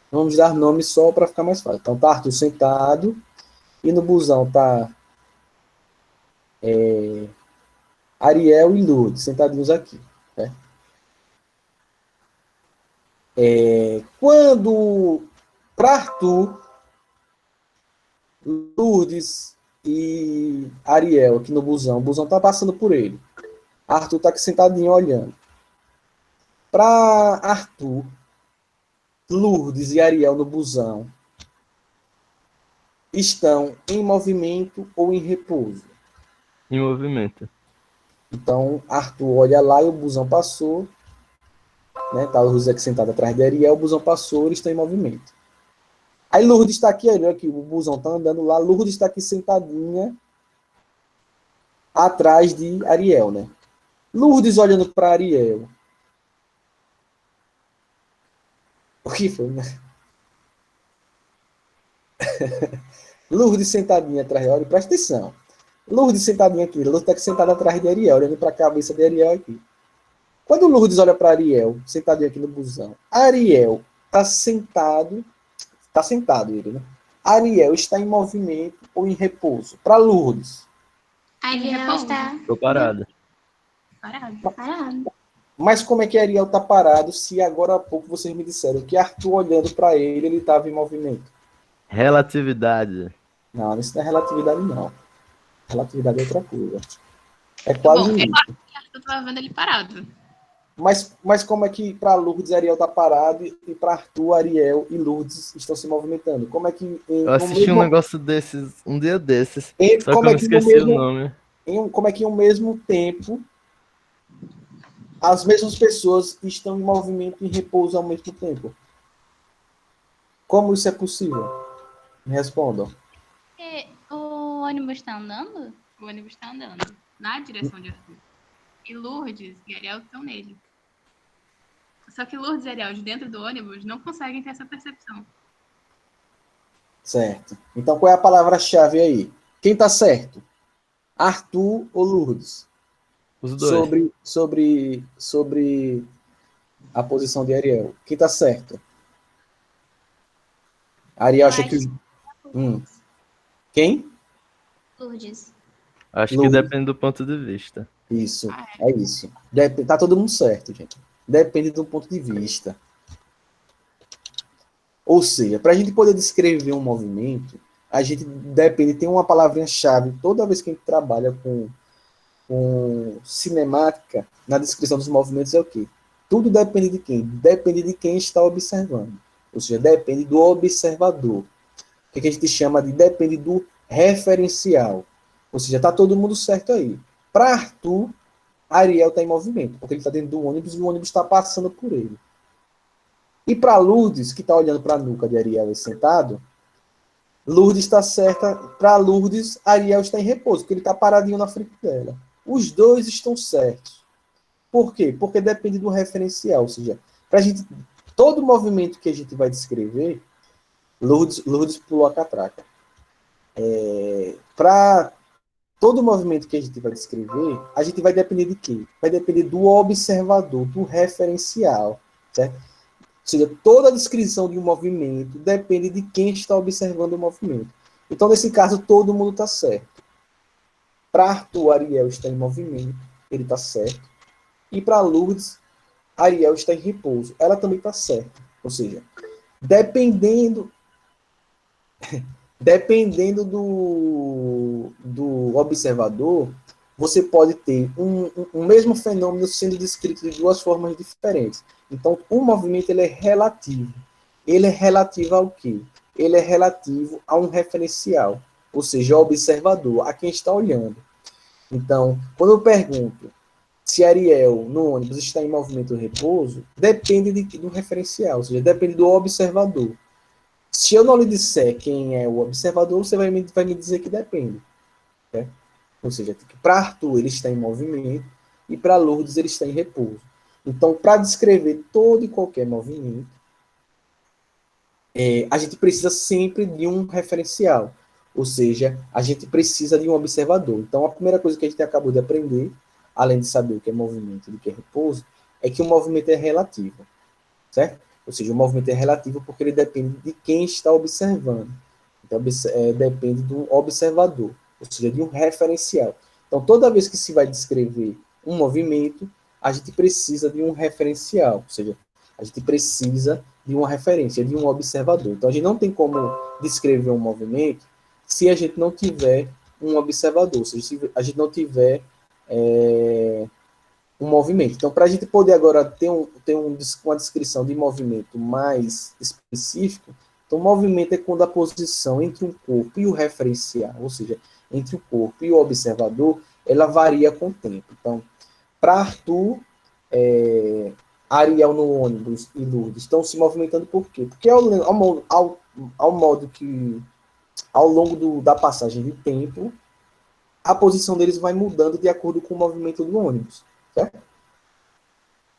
Vamos dar nome só para ficar mais fácil. Então tá Arthur sentado e no busão tá Ariel e Lourdes sentadinhos aqui. Né? Quando para Arthur, Lourdes e Ariel aqui no busão, o busão tá passando por ele. Arthur tá aqui sentadinho olhando. Para Arthur, Lourdes e Ariel no busão estão em movimento ou em repouso? Em movimento. Então, Arthur olha lá e o busão passou. Né? Tá o Lourdes aqui sentado atrás de Ariel, o busão passou, eles estão em movimento. Aí Lourdes está aqui, olha aqui, o busão está andando lá, Lourdes está aqui sentadinha atrás de Ariel, né? Lourdes olhando para Ariel. O que foi, né? Lourdes sentadinha atrás de Ariel, presta atenção. Lourdes sentadinha aqui, Lourdes está aqui sentada atrás de Ariel, olhando para a cabeça de Ariel aqui. Quando Lourdes olha para Ariel, sentadinho aqui no busão, Ariel está sentado ele, né? Ariel está em movimento ou em repouso? Para Lourdes. Ariel está Tô parado. parado. Mas como é que Ariel está parado se agora há pouco vocês me disseram que Arthur olhando para ele estava em movimento? Relatividade. Não, isso não é relatividade, não. Relatividade é outra coisa. É quase Bom, eu isso. acho que Arthur estava vendo ele parado. Mas como é que para Lourdes Ariel está parado e para Arthur, Ariel e Lourdes estão se movimentando? Como é que Eu no assisti um mesmo, negócio desses, um dia desses, só que como eu é me que no esqueci o mesmo, nome. como é que em um mesmo tempo as mesmas pessoas estão em movimento e em repouso ao mesmo tempo? Como isso é possível? Me respondam. O ônibus está andando? O ônibus está andando na direção de Arthur. E Lourdes e Ariel estão nele. Só que Lourdes e Ariel, de dentro do ônibus, não conseguem ter essa percepção. Certo. Então, qual é a palavra-chave aí? Quem está certo? Arthur ou Lourdes? Os dois. Sobre a posição de Ariel. Quem está certo? Ariel Eu acha que... acho Quem? Lourdes. Acho que Lourdes. depende do ponto de vista. Isso, é isso. Tá todo mundo certo, gente. Depende do ponto de vista. Ou seja, para a gente poder descrever um movimento, a gente depende, tem uma palavrinha-chave toda vez que a gente trabalha com cinemática, na descrição dos movimentos é o quê? Tudo depende de quem? Depende de quem está observando. Ou seja, depende do observador. O que a gente chama de depende do referencial. Ou seja, está todo mundo certo aí. Para Arthur, Ariel está em movimento, porque ele está dentro do ônibus e o ônibus está passando por ele. E para Lourdes, que está olhando para a nuca de Ariel sentado, Lourdes está certa. Para Lourdes, Ariel está em repouso, porque ele está paradinho na frente dela. Os dois estão certos. Por quê? Porque depende do referencial. Ou seja, para a gente, todo movimento que a gente vai descrever, Lourdes pulou a catraca. Para todo movimento que a gente vai descrever, a gente vai depender de quê? Vai depender do observador, do referencial. Certo? Ou seja, toda a descrição de um movimento depende de quem está observando o movimento. Então, nesse caso, todo mundo está certo. Para Arthur, Ariel está em movimento, ele está certo. E para Lourdes, Ariel está em repouso, ela também está certa. Ou seja, dependendo do observador, você pode ter um mesmo fenômeno sendo descrito de duas formas diferentes. Então, o movimento ele é relativo. Ele é relativo ao quê? Ele é relativo a um referencial, ou seja, ao observador, a quem está olhando. Então, quando eu pergunto se Ariel no ônibus está em movimento ou repouso, depende do referencial, ou seja, depende do observador. Se eu não lhe disser quem é o observador, você vai me dizer que depende. Né? Ou seja, para Arthur ele está em movimento e para Lourdes ele está em repouso. Então, para descrever todo e qualquer movimento, a gente precisa sempre de um referencial. Ou seja, a gente precisa de um observador. Então, a primeira coisa que a gente acabou de aprender, além de saber o que é movimento e o que é repouso, é que o movimento é relativo. Certo? Ou seja, o movimento é relativo porque ele depende de quem está observando. Então, depende do observador, ou seja, de um referencial. Então, toda vez que se vai descrever um movimento, a gente precisa de um referencial, ou seja, a gente precisa de uma referência, de um observador. Então, a gente não tem como descrever um movimento se a gente não tiver um observador, ou seja, se a gente não tiver um movimento. Então, para a gente poder agora ter uma descrição de movimento mais específico, então, o movimento é quando a posição entre um corpo e o referencial, ou seja, entre o corpo e o observador, ela varia com o tempo. Então, para Arthur, Ariel no ônibus e Lourdes estão se movimentando por quê? Porque ao modo que, ao longo da passagem de tempo, a posição deles vai mudando de acordo com o movimento do ônibus. Certo?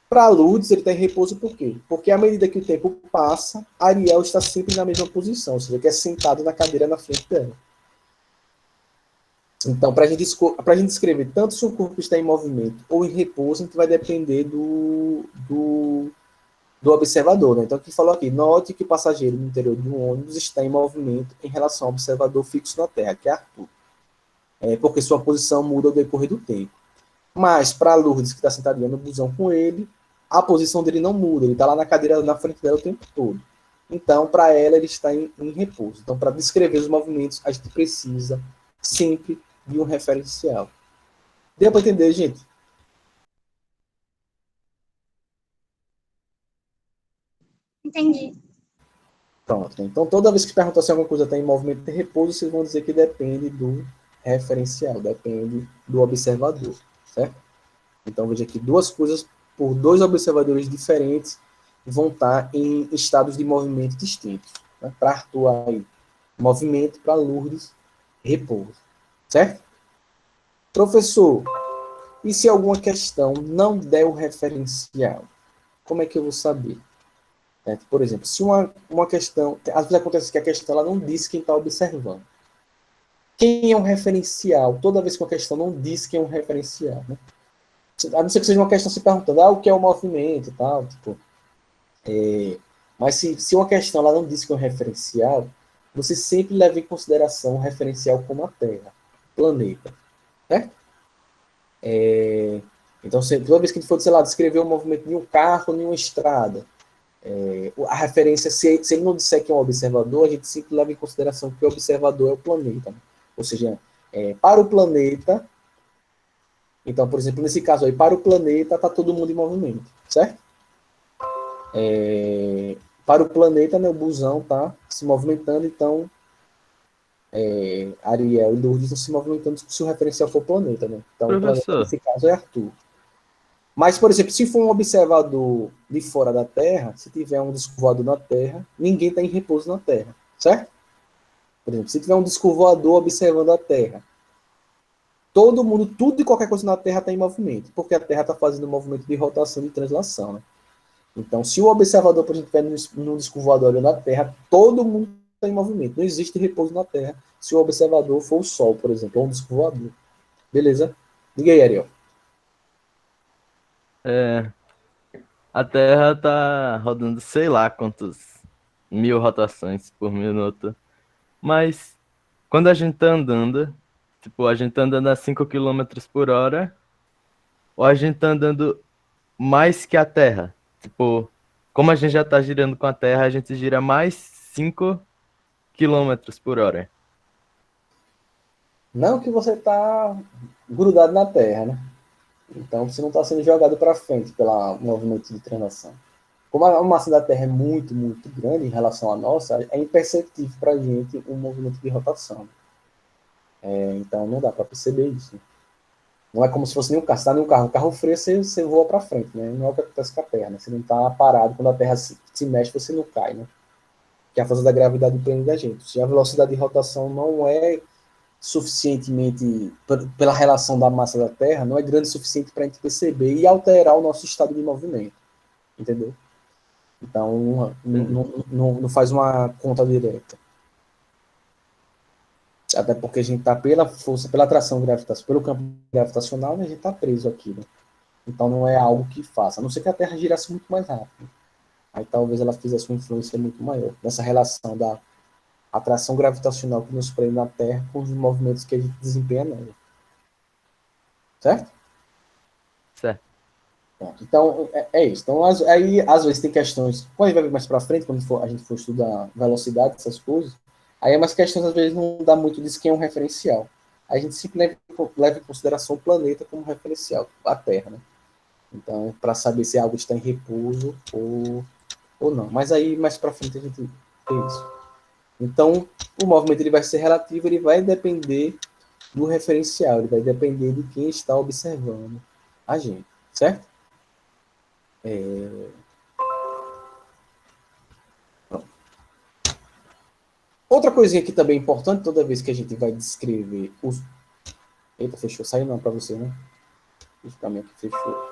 Para Lourdes, ele está em repouso por quê? Porque à medida que o tempo passa, Ariel está sempre na mesma posição, ou seja, que é sentado na cadeira na frente dela. Então, para a gente descrever tanto se o corpo está em movimento ou em repouso, a gente vai depender do observador. Né? Então, aqui falou aqui, note que o passageiro no interior de um ônibus está em movimento em relação ao observador fixo na Terra, que é Arthur. Porque sua posição muda ao decorrer do tempo. Mas, para Lourdes, que está sentadinha no busão com ele, a posição dele não muda, ele está lá na cadeira na frente dela o tempo todo. Então, para ela, ele está em repouso. Então, para descrever os movimentos, a gente precisa sempre de um referencial. Deu para entender, gente? Entendi. Pronto. Então, toda vez que perguntar se alguma coisa está em movimento e repouso, vocês vão dizer que depende do referencial, depende do observador, certo? Então, veja que duas coisas por dois observadores diferentes vão estar em estados de movimento distintos. Né? Para Arthur, aí, movimento, para Lourdes, repouso. Certo? Professor, e se alguma questão não der o referencial? Como é que eu vou saber? Por exemplo, se uma questão... Às vezes acontece que a questão ela não diz quem está observando. Quem é um referencial? Toda vez que uma questão não diz quem é um referencial, né? A não ser que seja uma questão se perguntando o que é o movimento e tal, tipo, mas se uma questão ela não diz que é um referencial, você sempre leva em consideração o referencial como a Terra, planeta, certo? Então, toda vez que a gente for, sei lá, descrever o movimento de um carro em uma estrada, a referência, se ele não disser que é um observador, a gente sempre leva em consideração que o observador é o planeta, né? Ou seja, para o planeta. Então, por exemplo, nesse caso aí, para o planeta, está todo mundo em movimento, certo? Para o planeta, né, o busão está se movimentando, então Ariel e Lourdes estão se movimentando se o referencial for planeta, né? Então, o planeta, Professor, nesse caso, é Arthur. Mas, por exemplo, se for um observador de fora da Terra, se tiver um disco voador na Terra, ninguém está em repouso na Terra, certo? Por exemplo, se tiver um disco voador observando a Terra, todo mundo, tudo e qualquer coisa na Terra está em movimento, porque a Terra está fazendo um movimento de rotação e translação, né? Então, se o observador, por exemplo, estiver num disco voador olhando a Terra, todo mundo está em movimento. Não existe repouso na Terra se o observador for o Sol, por exemplo, ou um disco voador. Beleza? Diga aí, Ariel. a Terra tá rodando sei lá quantos 1000 rotações por minuto. Mas quando a gente tá andando, tipo, a gente tá andando a 5 km por hora, ou a gente tá andando mais que a Terra. Tipo, como a gente já tá girando com a Terra, a gente gira mais 5 km por hora. Não que você está grudado na Terra, né? Então, você não está sendo jogado para frente pelo movimento de translação. Como a massa da Terra é muito, muito grande em relação à nossa, é imperceptível para a gente um movimento de rotação. Então, não dá para perceber isso. Não é como se fosse nenhum carro. Você está num carro, o carro freia, você voa para frente, né? Não é o que acontece com a Terra, né? Você não está parado. Quando a Terra se mexe, você não cai, né? Que a força da gravidade prende a gente. Se a velocidade de rotação não é suficientemente, pela relação da massa da Terra, não é grande o suficiente para a gente perceber e alterar o nosso estado de movimento. Entendeu? Então, não faz uma conta direta. Até porque a gente está pela força, pela atração gravitacional, pelo campo gravitacional, né, a gente está preso aqui, né? Então não é algo que faça. A não ser que a Terra girasse muito mais rápido. Aí talvez ela fizesse uma influência muito maior. Nessa relação da atração gravitacional que nos prende na Terra com os movimentos que a gente desempenha nela. Certo? Certo. Pronto. Então, é isso. Então, aí, às vezes, tem questões. Quando a gente vai ver mais para frente, quando a gente for estudar velocidade, essas coisas, aí é umas questões, às vezes, não dá muito disso quem é um referencial. Aí a gente simplesmente leva em consideração o planeta como referencial, a Terra, né? Então, para saber se algo está em repouso ou não. Mas aí, mais para frente, a gente tem isso. Então, o movimento ele vai ser relativo, ele vai depender do referencial, ele vai depender de quem está observando a gente, certo? Outra coisinha que também é importante, toda vez que a gente vai descrever os... Eita, fechou. Saiu não para você, né? Isso para mim aqui fechou.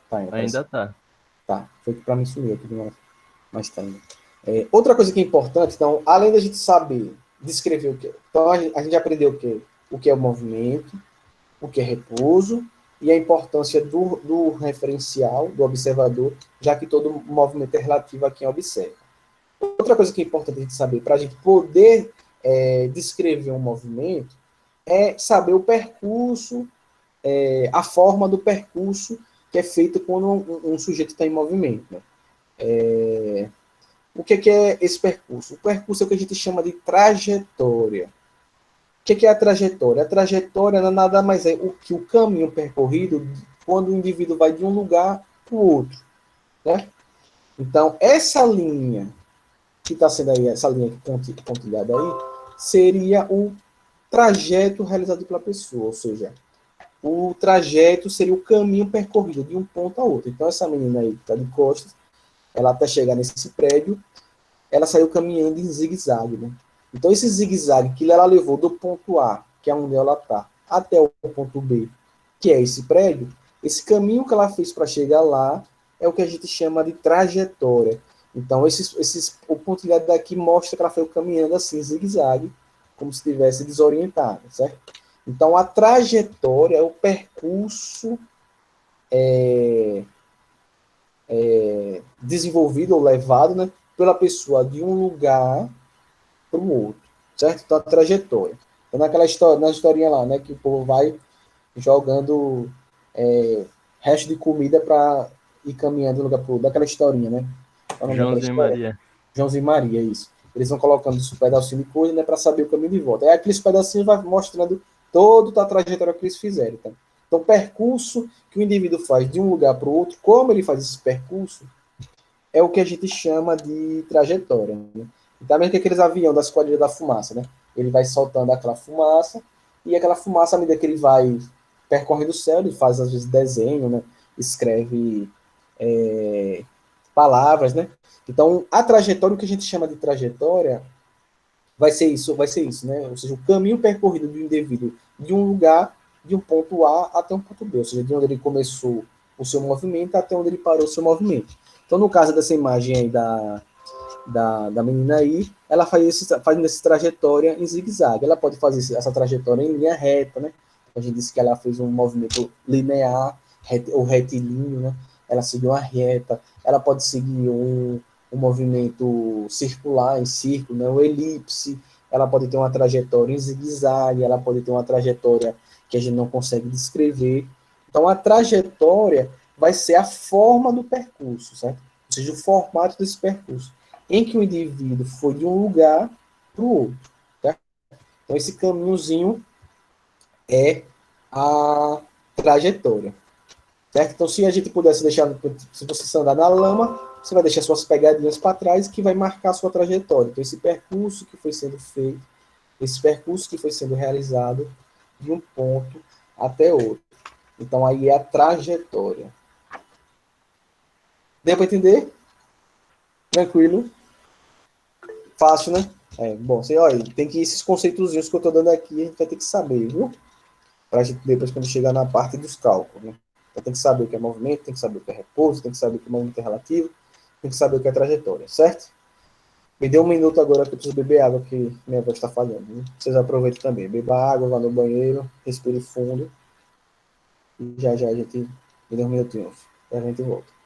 Tá, Ainda tá. Tá, foi que para mim sumiu aqui, mas tá indo. Outra coisa que é importante, então, além da gente saber descrever o que... Então, a gente aprendeu o que é o movimento, o que é repouso, e a importância do referencial, do observador, já que todo movimento é relativo a quem observa. Outra coisa que é importante a gente saber, para a gente poder descrever um movimento, é saber o percurso, a forma do percurso que é feito quando um sujeito está em movimento. Né? O que é esse percurso? O percurso é o que a gente chama de trajetória. O que é a trajetória? A trajetória nada mais é que o caminho percorrido quando o indivíduo vai de um lugar para o outro. Né? Então, essa linha que está sendo aí, essa linha pontilhada aí, seria o trajeto realizado pela pessoa, ou seja, o trajeto seria o caminho percorrido de um ponto a outro. Então, essa menina aí que está de costas, ela até chegar nesse prédio, ela saiu caminhando em zigue-zague, né? Então, esse zigue-zague que ela levou do ponto A, que é onde ela está, até o ponto B, que é esse prédio, esse caminho que ela fez para chegar lá é o que a gente chama de trajetória. Então, o pontilhado daqui mostra que ela foi caminhando assim, zigue-zague, como se estivesse desorientada, certo? Então, a trajetória é o percurso desenvolvido ou levado, né, pela pessoa de um lugar para o outro, certo? Então, a trajetória. Então, naquela história, na historinha lá, né, que o povo vai jogando resto de comida para ir caminhando de um lugar para o outro, daquela historinha, né? Qual é o nome daquela Joãozinho e história? Maria. Joãozinho e Maria, isso. Eles vão colocando os pedacinhos de coisa, né, para saber o caminho de volta. Aí aqueles pedacinhos vai mostrando toda a trajetória que eles fizeram. Tá? Então, o percurso que o indivíduo faz de um lugar para o outro, como ele faz esse percurso, é o que a gente chama de trajetória. Né? Então, mesmo que aqueles aviões da Esquadrilha da Fumaça, né? Ele vai soltando aquela fumaça, e aquela fumaça, à medida que ele vai percorrendo o céu, ele faz, às vezes, desenho, né? Escreve palavras, né? Então, a trajetória, o que a gente chama de trajetória, vai ser isso, né? Ou seja, o caminho percorrido do indivíduo de um lugar, de um ponto A até um ponto B, ou seja, de onde ele começou o seu movimento até onde ele parou o seu movimento. Então, no caso dessa imagem aí da menina aí, ela faz essa trajetória em zigue-zague. Ela pode fazer essa trajetória em linha reta, né? A gente disse que ela fez um movimento linear, ou retilíneo, né? Ela seguiu uma reta. Ela pode seguir um movimento circular, em círculo, né? O elipse. Ela pode ter uma trajetória em zigue-zague. Ela pode ter uma trajetória que a gente não consegue descrever. Então, a trajetória vai ser a forma do percurso, certo? Ou seja, o formato desse percurso em que o indivíduo foi de um lugar para o outro. Tá? Então, esse caminhozinho é a trajetória. Certo? Então, se a gente pudesse deixar, se você andar na lama, você vai deixar suas pegadinhas para trás, que vai marcar a sua trajetória. Então, esse percurso que foi sendo feito, esse percurso que foi sendo realizado de um ponto até outro. Então, aí é a trajetória. Deu para entender? Tranquilo? Fácil, né? Bom, você, olha, tem que esses conceitos que eu estou dando aqui, a gente vai ter que saber, viu? Para a gente depois, quando chegar na parte dos cálculos, né? Então, tem que saber o que é movimento, tem que saber o que é repouso, tem que saber o que é movimento relativo, tem que saber o que é trajetória, certo? Me dê um minuto agora que eu preciso beber água, que minha voz está falhando. Né? Vocês aproveitem também. Beba água, vá no banheiro, respire fundo. E já já a gente. Me dê um minutinho. E a gente volta.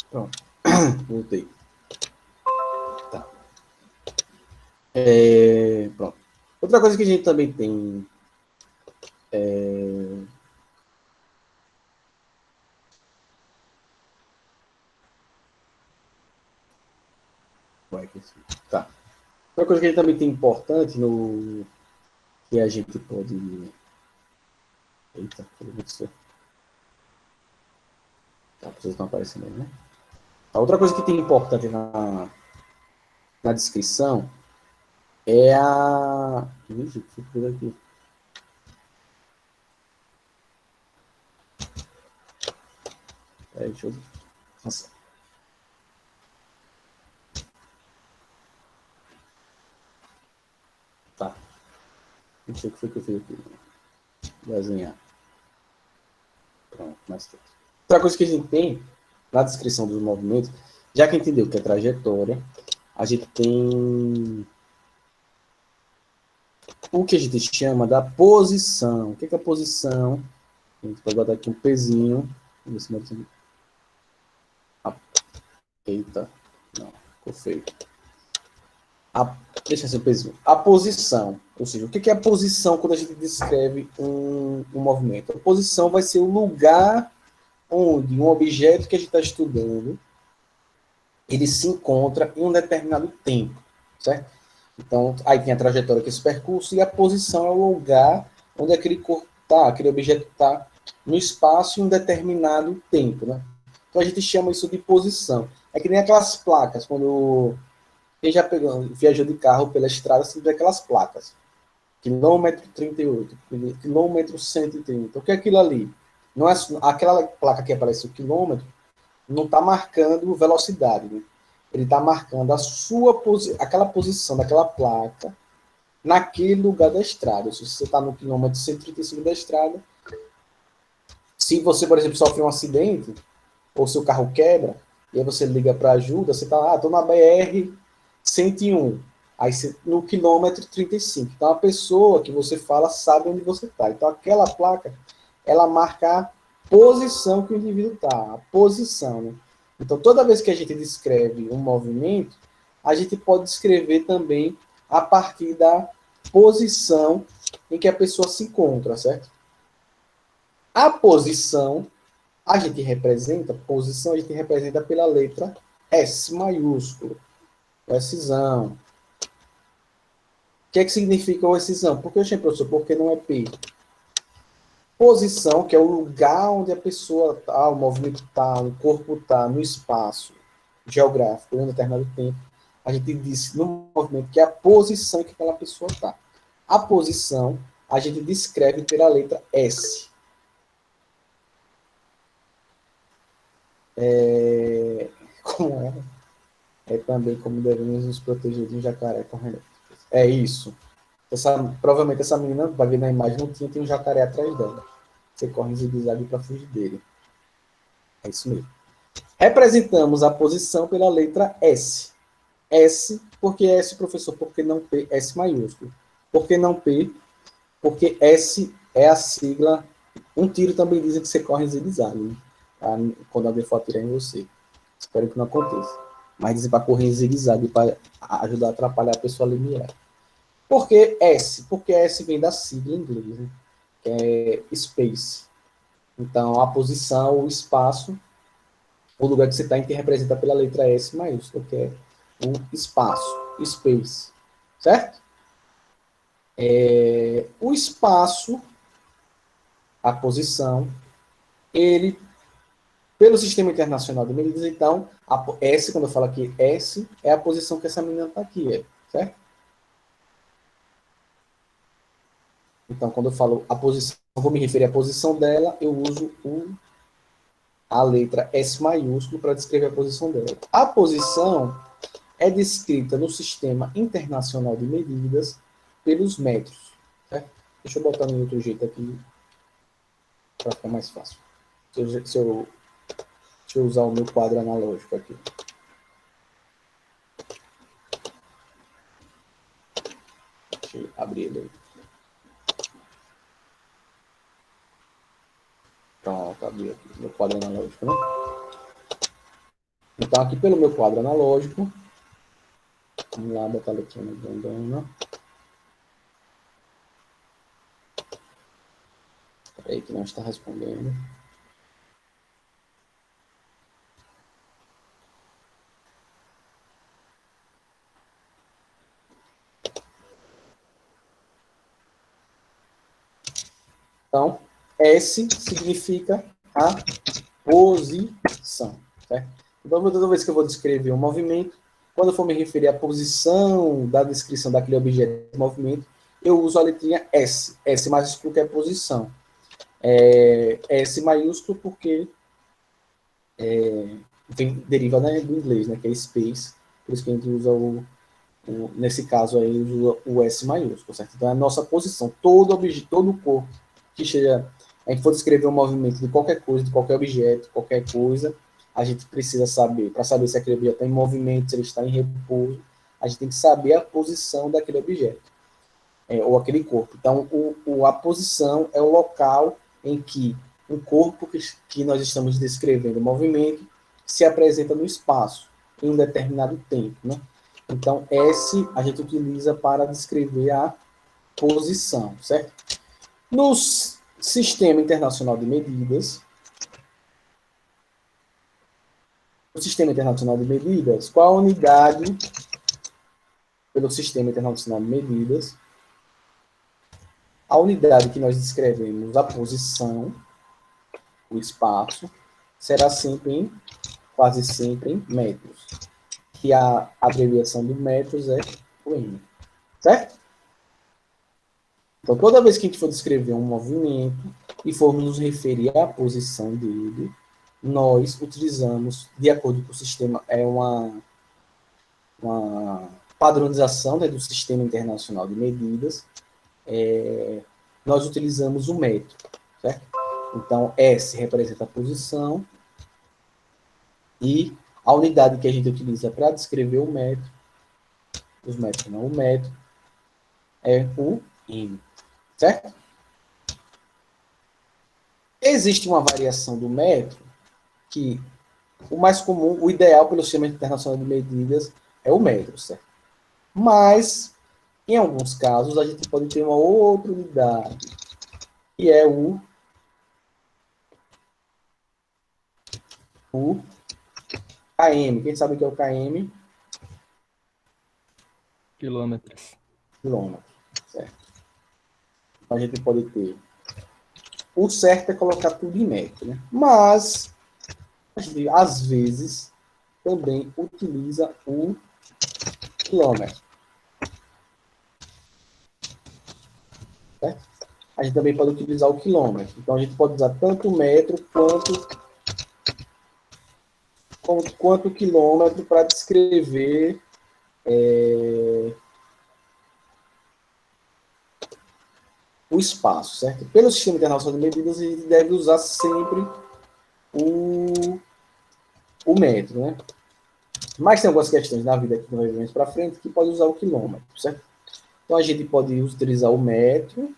Pronto. Voltei. Tá. Pronto. Outra coisa que a gente também tem tá. Outra coisa que a gente também tem importante no que a gente pode. Eita, tá, vocês estão aparecendo aí, né? A outra coisa que tem importante na descrição é a. Ixi, que coisa aqui. Deixa eu. Nossa. Tá. Não sei o que foi que eu fiz aqui. Desenhar. Pronto, mais tudo. Outra coisa que a gente tem na descrição dos movimentos, já que entendeu que é trajetória, a gente tem o que a gente chama da posição. O que é a posição? A gente vai botar aqui um pezinho. Vamos ver se eita, não, ficou feio. Deixa assim o pezinho. A posição, ou seja, o que é a posição quando a gente descreve um movimento? A posição vai ser o lugar onde um objeto que a gente está estudando ele se encontra em um determinado tempo, certo? Então, aí tem a trajetória que é esse percurso e a posição é o lugar onde aquele corpo está, aquele objeto está no espaço em um determinado tempo, né? Então a gente chama isso de posição. É que nem aquelas placas, quando quem já viajou de carro pela estrada, sempre vê aquelas placas. Quilômetro 38, quilômetro 130. O que é aquilo ali? Não é, aquela placa que aparece o quilômetro não está marcando velocidade, né? Ele está marcando aquela posição daquela placa naquele lugar da estrada. Se você está no quilômetro 135 da estrada, se você, por exemplo, sofre um acidente, ou seu carro quebra, e aí você liga para ajuda, você está, estou na BR 101, aí você, no quilômetro 35. Então, a pessoa que você fala sabe onde você está. Então, aquela placa, ela marca a posição que o indivíduo está, a posição, né? Então, toda vez que a gente descreve um movimento, a gente pode descrever também a partir da posição em que a pessoa se encontra, certo? A posição posição a gente representa pela letra S maiúsculo, o Szão. O que é que significa o Szão? Por que eu achei, professor? Porque não é P. Posição, que é o lugar onde a pessoa está, o movimento está, o corpo está, no espaço geográfico, em um determinado tempo. A gente disse no movimento que é a posição em que aquela pessoa está. A posição a gente descreve pela letra S. Como é? É também como devemos nos proteger de um jacaré correndo. É isso. Provavelmente essa menina, vai ver na imagem, não tinha, tem um jacaré atrás dela. Você corre em zigue-zague para fugir dele. É isso mesmo. Representamos a posição pela letra S. S, por que S, professor? Porque não P, S maiúsculo. Por que não P? Porque S é a sigla. Um tiro também dizem que você corre em zigue-zague, né? Quando alguém for atirar em você. Espero que não aconteça. Mas dizem para correr em zigue-zague, para ajudar a atrapalhar a pessoa limiar. Por que S? Porque S vem da sigla em inglês, né? Que é space. Então, a posição, o espaço, o lugar que você está, a gente representa pela letra S maiúscula, que é o espaço, space. Certo? O espaço, a posição, ele, pelo Sistema Internacional de Medidas, então, S, quando eu falo aqui S, é a posição que essa menina está aqui, certo? Então, quando eu falo a posição, eu vou me referir à posição dela, eu uso a letra S maiúsculo para descrever a posição dela. A posição é descrita no Sistema Internacional de Medidas pelos metros. Certo? Deixa eu botar no outro jeito aqui para ficar mais fácil. Deixa eu usar o meu quadro analógico aqui. Deixa eu abrir ele aí. Pronto, abrir aqui meu quadro analógico, né? Então, aqui pelo meu quadro analógico, vamos lá, botar a letrinha grandona. Peraí, que não está respondendo. Então, S significa a posição, certo? Então, toda vez que eu vou descrever um movimento, quando eu for me referir à posição da descrição daquele objeto de movimento, eu uso a letrinha S. S maiúsculo que é posição. S maiúsculo porque deriva, né, do inglês, né, que é space, por isso que a gente usa nesse caso aí, usa o S maiúsculo, certo? Então, é a nossa posição, todo objeto, todo corpo que seja, a gente for descrever um movimento de qualquer coisa, de qualquer objeto, qualquer coisa, a gente precisa saber, para saber se aquele objeto está em movimento, se ele está em repouso, a gente tem que saber a posição daquele objeto, ou aquele corpo. Então, a posição é o local em que um corpo que nós estamos descrevendo o movimento se apresenta no espaço, em um determinado tempo, né? Então, S a gente utiliza para descrever a posição, certo? No Sistema Internacional de Medidas, qual a unidade pelo Sistema Internacional de Medidas? A unidade que nós descrevemos a posição, o espaço, será sempre quase sempre em metros. Que a abreviação do metros é o M, certo? Então, toda vez que a gente for descrever um movimento e formos nos referir à posição dele, nós utilizamos, de acordo com o sistema, uma padronização, né, do Sistema Internacional de Medidas, nós utilizamos o metro, certo? Então, S representa a posição e a unidade que a gente utiliza para descrever o metro, os metros não, o metro, é o M, certo? Existe uma variação do metro que o mais comum, o ideal pelo Sistema Internacional de Medidas é o metro, certo? Mas, em alguns casos, a gente pode ter uma outra unidade, que é o km. Quem sabe o que é o km? Quilômetros. Quilômetro, certo? Então, a gente pode ter... O certo é colocar tudo em metro, né? Mas, a gente, às vezes, também utiliza o quilômetro. Certo? A gente também pode utilizar o quilômetro. Então, a gente pode usar tanto o metro quanto o quilômetro para descrever o espaço, certo? Pelo Sistema Internacional de Medidas, a gente deve usar sempre o metro, né? Mas tem algumas questões na vida que nós vemos para frente que pode usar o quilômetro, certo? Então, a gente pode utilizar o metro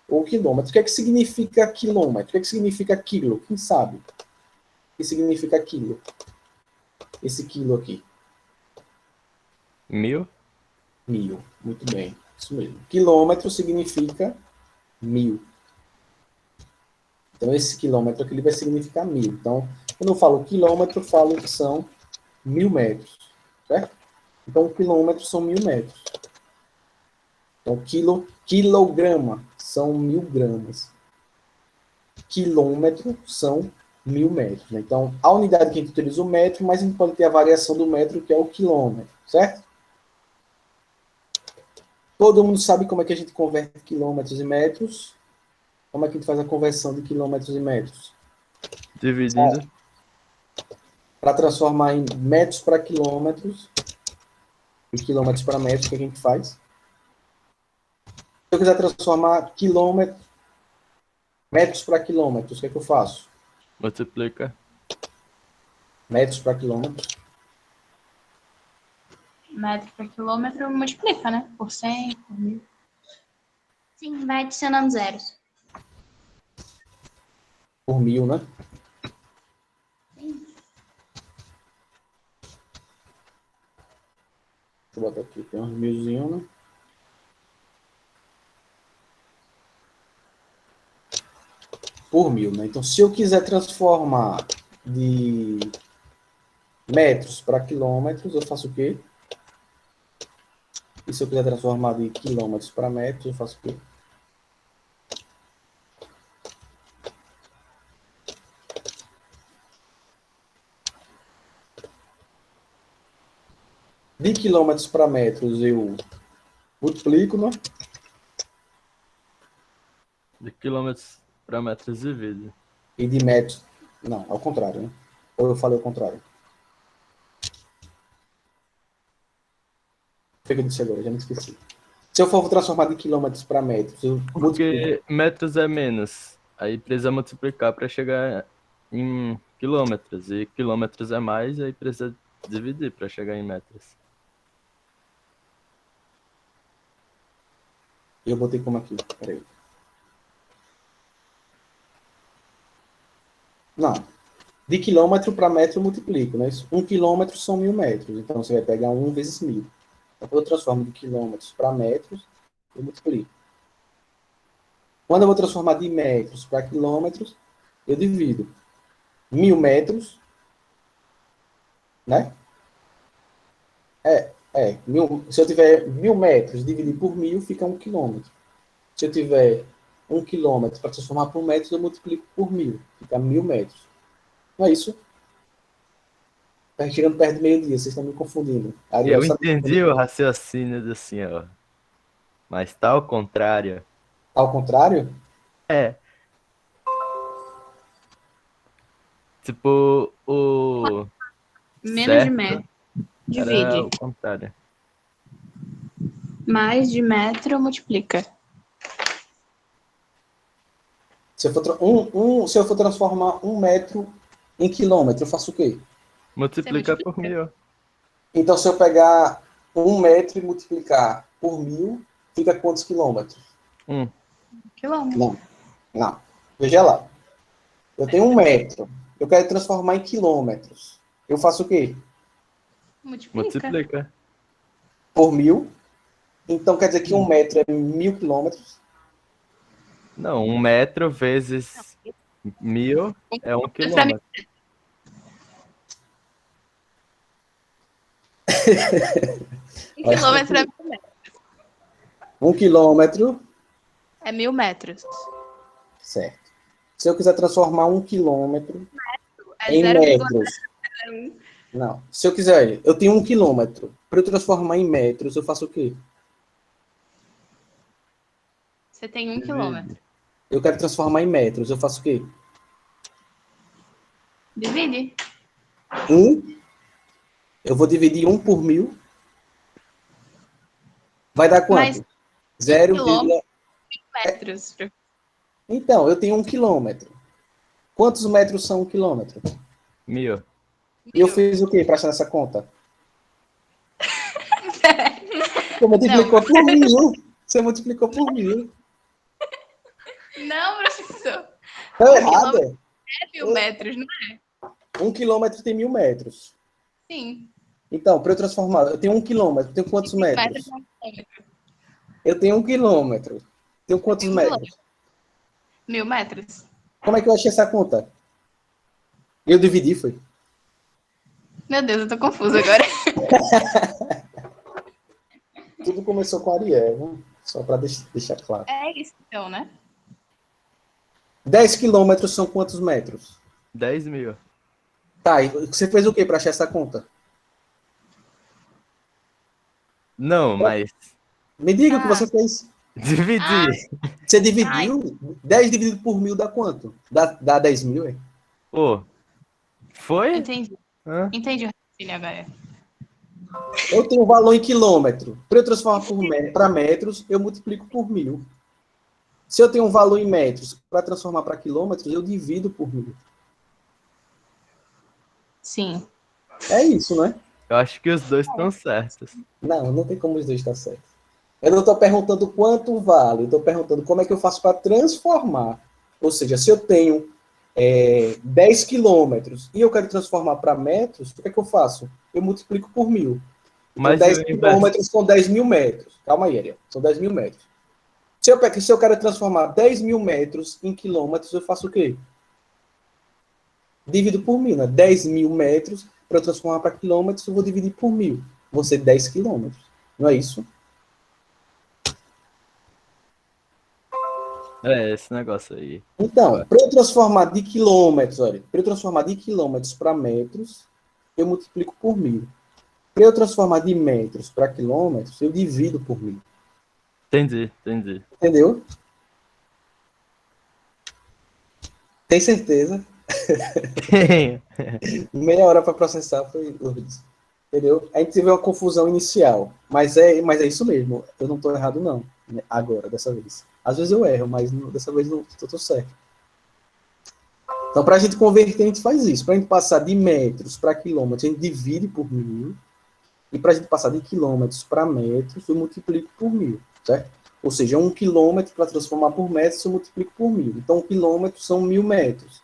ou o quilômetro. O que é que significa quilômetro? O que é que significa quilo? Quem sabe? O que significa quilo? Esse quilo aqui. 1000? 1000. Muito bem. Isso mesmo. Quilômetro significa 1000. Então, esse quilômetro aqui ele vai significar 1000. Então, quando eu falo quilômetro, eu falo que são 1000 metros. Certo? Então, quilômetro são 1000 metros. Então, quilograma são 1000 gramas. Quilômetro são 1000 metros. Né? Então, a unidade que a gente utiliza é o metro, mas a gente pode ter a variação do metro, que é o quilômetro. Certo? Todo mundo sabe como é que a gente converte quilômetros em metros? Como é que a gente faz a conversão de quilômetros em metros? Dividindo. Para transformar em metros para quilômetros e quilômetros para metros, o que a gente faz? Se eu quiser transformar metros para quilômetros, o que é que eu faço? Multiplica. Metros para quilômetros. Metro por quilômetro multiplica, né? Por 100, por 1000. Sim, vai adicionando zeros. Por 1000, né? eu botar aqui, tem uns milzinhos, né? Por mil, né? Então, se eu quiser transformar de metros para quilômetros, eu faço o quê? E se eu quiser transformar de quilômetros para metros, eu faço o quê? De quilômetros para metros, eu multiplico, né? De quilômetros para metros de vida. E de metros... Não, ao contrário, né? Ou eu falei ao contrário? O que eu disse agora? Já me esqueci. Se eu for transformar de quilômetros para metros, eu multiplico. Porque metros é menos. Aí precisa multiplicar para chegar em quilômetros. E quilômetros é mais, aí precisa dividir para chegar em metros. Eu botei como aqui. Peraí. Não. De quilômetro para metro eu multiplico, né? 1 quilômetro são 1000 metros. Então você vai pegar 1 vezes 1000. Então, quando eu transformo de quilômetros para metros, eu multiplico. Quando eu vou transformar de metros para quilômetros, eu divido 1000 metros, né? Se eu tiver 1000 metros dividido por 1000, fica 1 quilômetro. Se eu tiver 1 quilômetro para transformar por metros, eu multiplico por 1000. Fica 1000 metros. Não é isso? Está chegando perto do meio-dia, vocês estão me confundindo. Ariel, Eu sabe entendi o raciocínio do senhor. Mas tá ao contrário. ao contrário? É. Tipo, o Menos de certo metro. era Divide. o contrário. Mais de metro, multiplica. Se eu for transformar 1 metro em quilômetro, eu faço o quê? Multiplica por 1000. Então, se eu pegar 1 metro e multiplicar por 1000, fica quantos quilômetros? Quilômetro. Não. Não. Veja lá. Eu tenho 1 metro. Eu quero transformar em quilômetros. Eu faço o quê? Multiplica. Por 1000. Então, quer dizer que 1 metro é 1000 quilômetros. Não, 1 metro vezes 1000 é 1 Pra mim, quilômetro. um quilômetro é 1000 metros. 1 quilômetro, É 1000 metros. certo. Se eu quiser transformar 1 quilômetro É em 0,01. metros. Não. Se eu quiser, eu tenho 1 quilômetro. Para eu transformar em metros, eu faço o quê? Você tem 1 quilômetro. Eu quero transformar em metros, eu faço o quê? Divide. 1. Eu vou dividir 1 por 1000. Vai dar quanto? Mas 0, quilômetro, metros. Então, eu tenho 1 quilômetro. Quantos metros são 1 quilômetro? 1000. E eu fiz o quê para achar essa conta? Você multiplicou por 1000. Você multiplicou por 1000. Não, professor. Tá errado. É 1000 metros, não é? 1 quilômetro tem 1000 metros. Sim. Então, para eu transformar, eu tenho 1 quilômetro. Tenho quantos metros? Metros é 1 quilômetro. Eu tenho 1 quilômetro. Tenho quantos 1 metros? 1000 metros. Como é que eu achei essa conta? Eu dividi, foi. Meu Deus, eu tô confusa agora. Tudo começou com a Ariel, né? Só para deixar claro. É isso então, né? 10 quilômetros são quantos metros? 10.000. Tá, e você fez o quê para achar essa conta? Não, mas Me diga o que você fez. dividir. Você dividiu? 10 dividido por 1000 dá quanto? Dá 10 mil, é? Pô, foi? Entendi. Hã? Entendi o raciocínio agora. Eu tenho valor em quilômetro. Para eu transformar para metros, eu multiplico por 1000. Se eu tenho um valor em metros, para transformar para quilômetros, eu divido por 1000. Sim. É isso, né? Eu acho que os dois estão certos. Não tem como os dois estar certos. Eu não estou perguntando quanto vale, eu estou perguntando como é que eu faço para transformar. Ou seja, se eu tenho 10 quilômetros e eu quero transformar para metros, o que é que eu faço? Eu multiplico por 1000. Então, Mas 10 o inverso. quilômetros são 10 mil metros. Calma aí, Ariel. São 10 mil metros. Se eu quero transformar 10 mil metros em quilômetros, eu faço o quê? Divido por mil, né? 10 mil metros, para eu transformar para quilômetros, eu vou dividir por mil. Vão ser 10 quilômetros. Não é isso? É, esse negócio aí. Então, para eu transformar de quilômetros, olha, para eu transformar de quilômetros para metros, eu multiplico por mil. Para eu transformar de metros para quilômetros, eu divido por mil. Entendi, entendi. Entendeu? Tem certeza? Meia hora para processar foi horrível. Entendeu? A gente teve uma confusão inicial, mas é isso mesmo. Eu não estou errado, não. Agora, dessa vez. Às vezes eu erro, mas dessa vez não estou certo. Então, para a gente converter, a gente faz isso. Para a gente passar de metros para quilômetros, a gente divide por mil. E para a gente passar de quilômetros para metros, eu multiplico por mil, certo? Ou seja, 1 quilômetro para transformar por metros, eu multiplico por mil. Então, 1 quilômetro são 1.000 metros.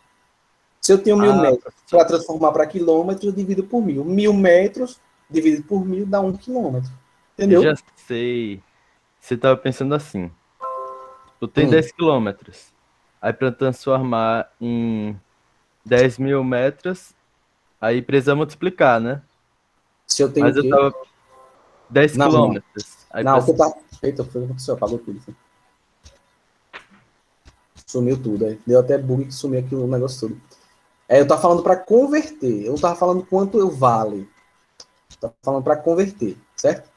Se eu tenho 1.000 metros para transformar para quilômetros, eu divido por mil. 1.000 metros dividido por mil dá 1 quilômetro. Entendeu? Já sei. Você tava pensando assim. Tu tem 10 quilômetros. Aí para transformar em 10 mil metros, aí precisa multiplicar, né? Se eu tenho Mas o eu quê? tava 10 Não, não. quilômetros. Aí Não, o que precisa... tá. Eita, foi o que aconteceu? Apagou tudo. Sumiu tudo. Deu até bug que sumiu aqui o negócio todo. Eu tava falando para converter. Eu não tava falando quanto eu vale. Eu tava falando para converter, certo?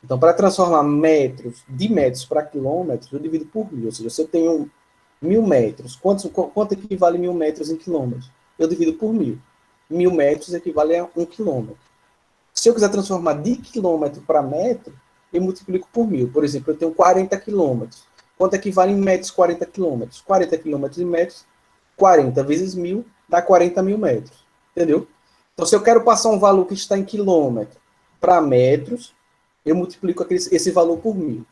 Então, para transformar metros de metros para quilômetros, eu divido por mil. Ou seja, se eu tenho 1.000 metros, quanto equivale 1.000 metros em quilômetros? Eu divido por mil. 1.000 metros equivale a 1 quilômetro. Se eu quiser transformar de quilômetro para metro, eu multiplico por mil. Por exemplo, eu tenho 40 quilômetros. Quanto equivale em metros 40 quilômetros? 40 quilômetros em metros, 40 vezes mil, dá 40 mil metros. Entendeu? Então, se eu quero passar um valor que está em quilômetro para metros, eu multiplico esse valor por mil.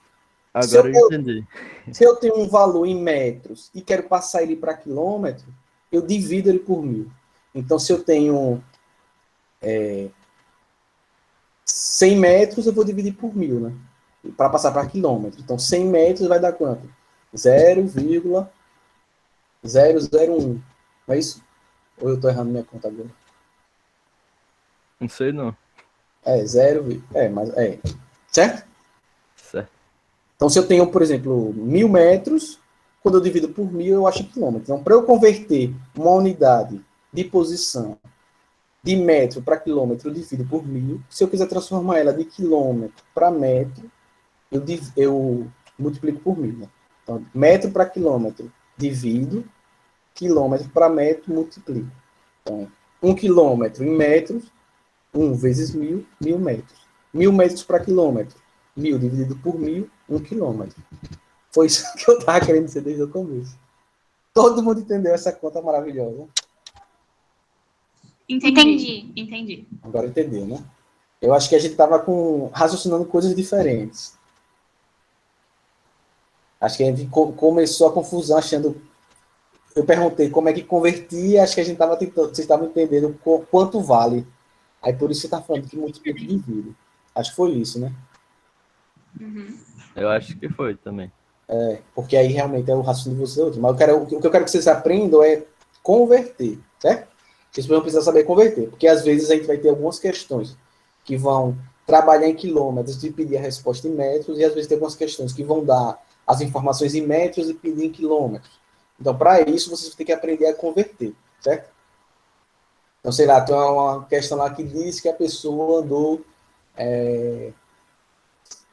Agora eu entendi. Se eu tenho um valor em metros e quero passar ele para quilômetro, eu divido ele por mil. Então, se eu tenho 100 metros, eu vou dividir por mil, né? Para passar para quilômetro. Então, 100 metros vai dar quanto? 0,001. Não é isso? Ou eu estou errando minha conta agora? Não sei não. Certo? Certo. Então, se eu tenho, por exemplo, 1.000 metros, quando eu divido por mil, eu acho quilômetro. Então, para eu converter uma unidade de posição de metro para quilômetro, eu divido por mil. Se eu quiser transformar ela de quilômetro para metro, eu multiplico por mil. Né? Então, metro para quilômetro, divido. Quilômetro para metro, multiplico. Então, 1 quilômetro em metros, 1 vezes mil, 1.000 metros. 1.000 metros para quilômetro. 1.000 dividido por mil, 1 quilômetro. Foi isso que eu estava querendo dizer desde o começo. Todo mundo entendeu essa conta maravilhosa? Entendi. Agora entendeu, né? Eu acho que a gente estava raciocinando coisas diferentes. Acho que a gente começou a confusão achando... Eu perguntei como é que convertia, acho que a gente estava tentando... Vocês estavam entendendo quanto vale. Aí por isso você está falando que multiplica e divide. Acho que foi isso, né? Uhum. Eu acho que foi também. Porque aí realmente é o raciocínio de vocês outros. Mas o que eu quero que vocês aprendam é converter, certo? Vocês vão precisar saber converter, porque às vezes a gente vai ter algumas questões que vão trabalhar em quilômetros e pedir a resposta em metros, e às vezes tem algumas questões que vão dar as informações em metros e pedir em quilômetros. Então, para isso, vocês vão ter que aprender a converter, certo? Então, sei lá, tem uma questão lá que diz que a pessoa andou...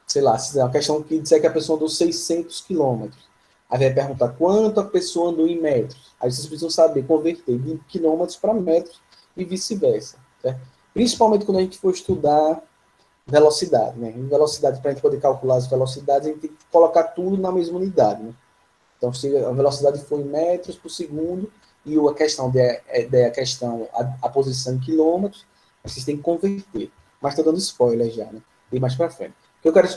sei lá, se é uma questão que disser que a pessoa andou 600 quilômetros. Aí vai perguntar quanto a pessoa andou em metros. Aí vocês precisam saber converter de quilômetros para metros e vice-versa. Principalmente quando a gente for estudar velocidade. Né? Em velocidade, para a gente poder calcular as velocidades, a gente tem que colocar tudo na mesma unidade. Né? Então, se a velocidade for em metros por segundo e a questão a posição em quilômetros, vocês têm que converter. Mas estou dando spoiler já, né? E mais para frente. O que eu quero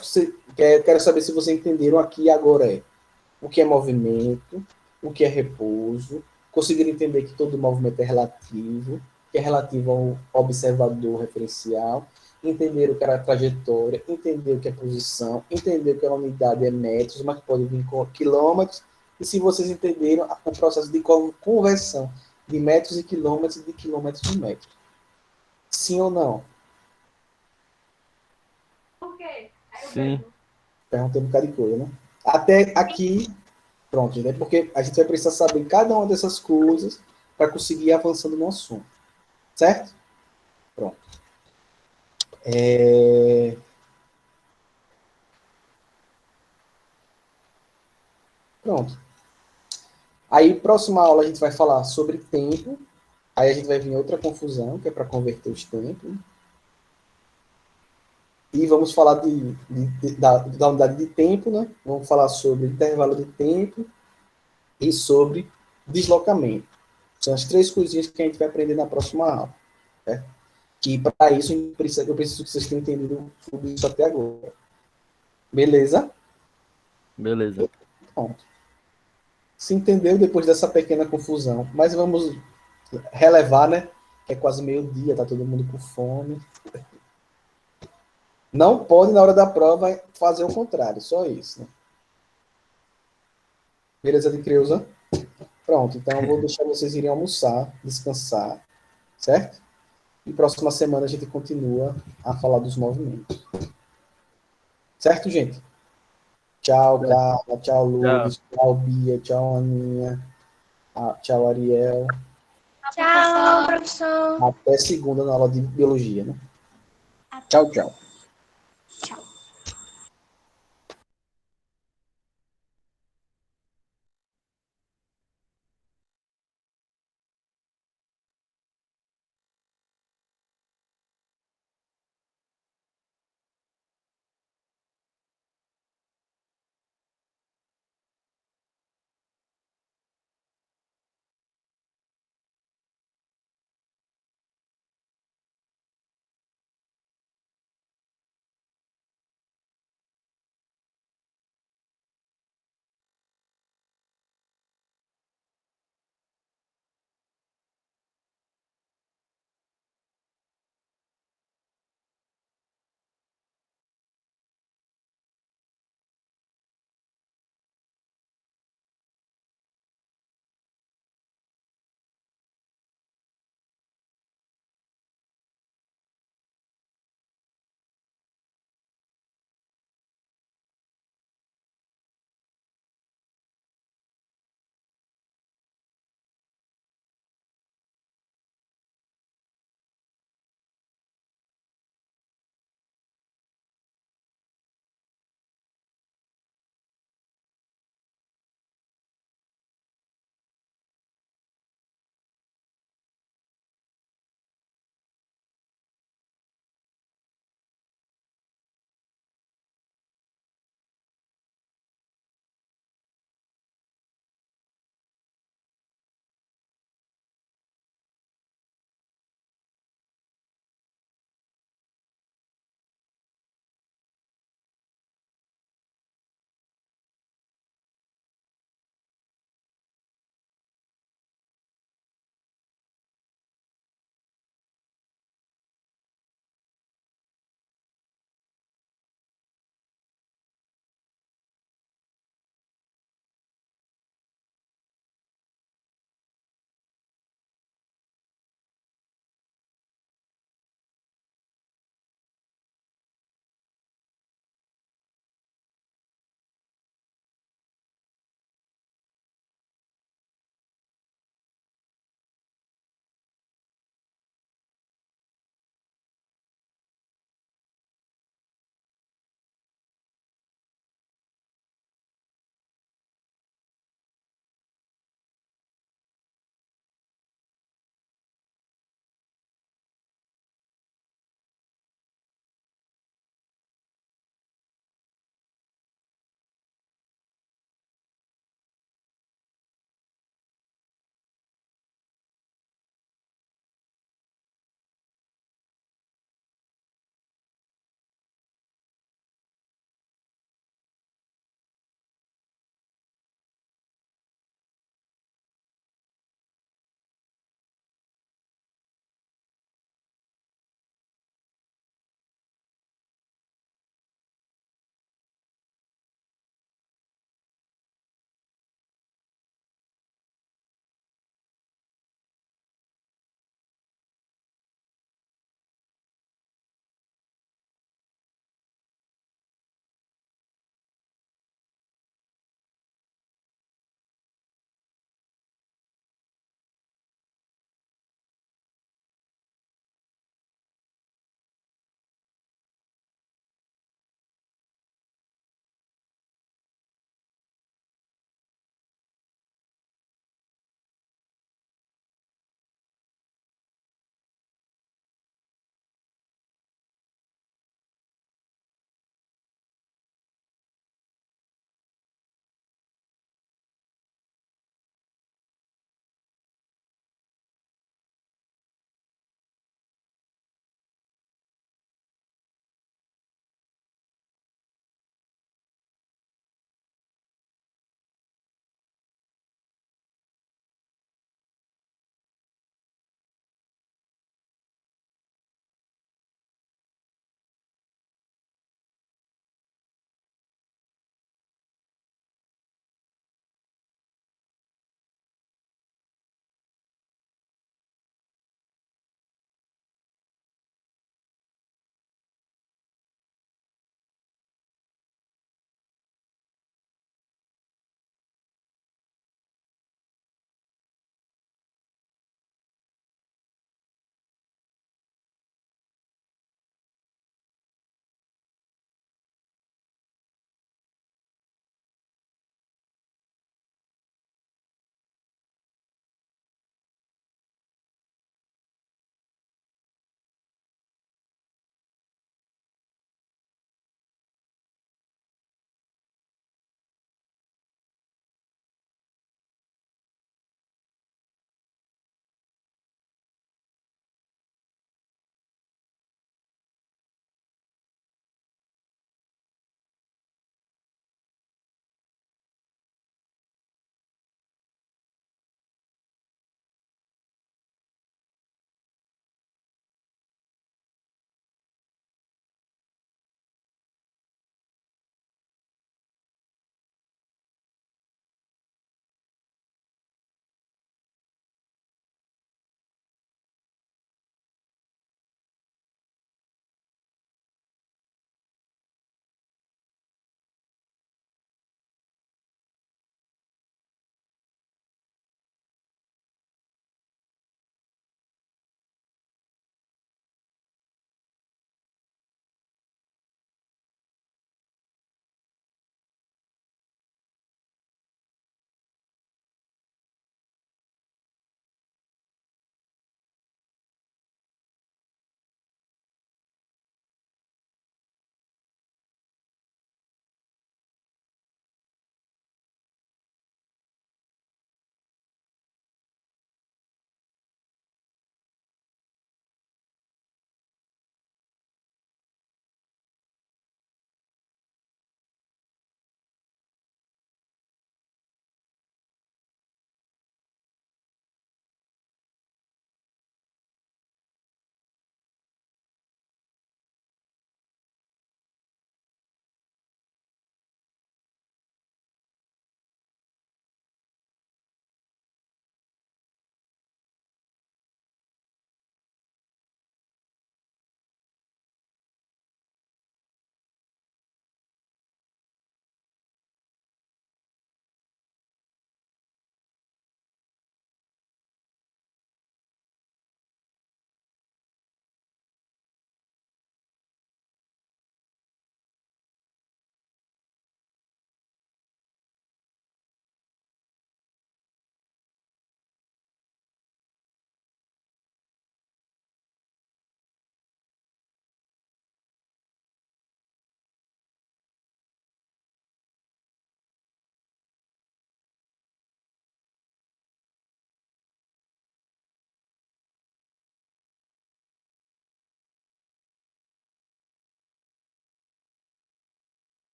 saber se vocês entenderam aqui e agora o que é movimento, o que é repouso, conseguiram entender que todo movimento é relativo, que é relativo ao observador referencial, entenderam o que era trajetória, entenderam o que é posição, entenderam que a unidade é metros, mas pode vir com quilômetros, e se vocês entenderam o processo de conversão de metros e de quilômetros em metros. Sim ou não? Sim. Perguntei um bocado de coisa, né? Até aqui, pronto, né? Porque a gente vai precisar saber cada uma dessas coisas para conseguir ir avançando no assunto. Certo? Pronto. Pronto. Aí, próxima aula, a gente vai falar sobre tempo. Aí a gente vai vir em outra confusão, que é para converter os tempos. E vamos falar da unidade de tempo, né? Vamos falar sobre intervalo de tempo e sobre deslocamento. São as 3 coisinhas que a gente vai aprender na próxima aula. Certo? Que para isso eu preciso que vocês tenham entendido tudo isso até agora. Beleza? Beleza. Pronto. Se entendeu depois dessa pequena confusão. Mas vamos relevar, né? Que é quase meio-dia, tá todo mundo com fome. Não pode, na hora da prova, fazer o contrário, só isso. Né? Beleza de Creuza? Pronto, então eu vou deixar vocês irem almoçar, descansar, certo? E próxima semana a gente continua a falar dos movimentos. Certo, gente? Tchau, Carla, tchau, Lourdes, tchau, Bia, tchau, Aninha, tchau, Ariel. Tchau, professor. Até segunda na aula de biologia, né? Tchau, tchau.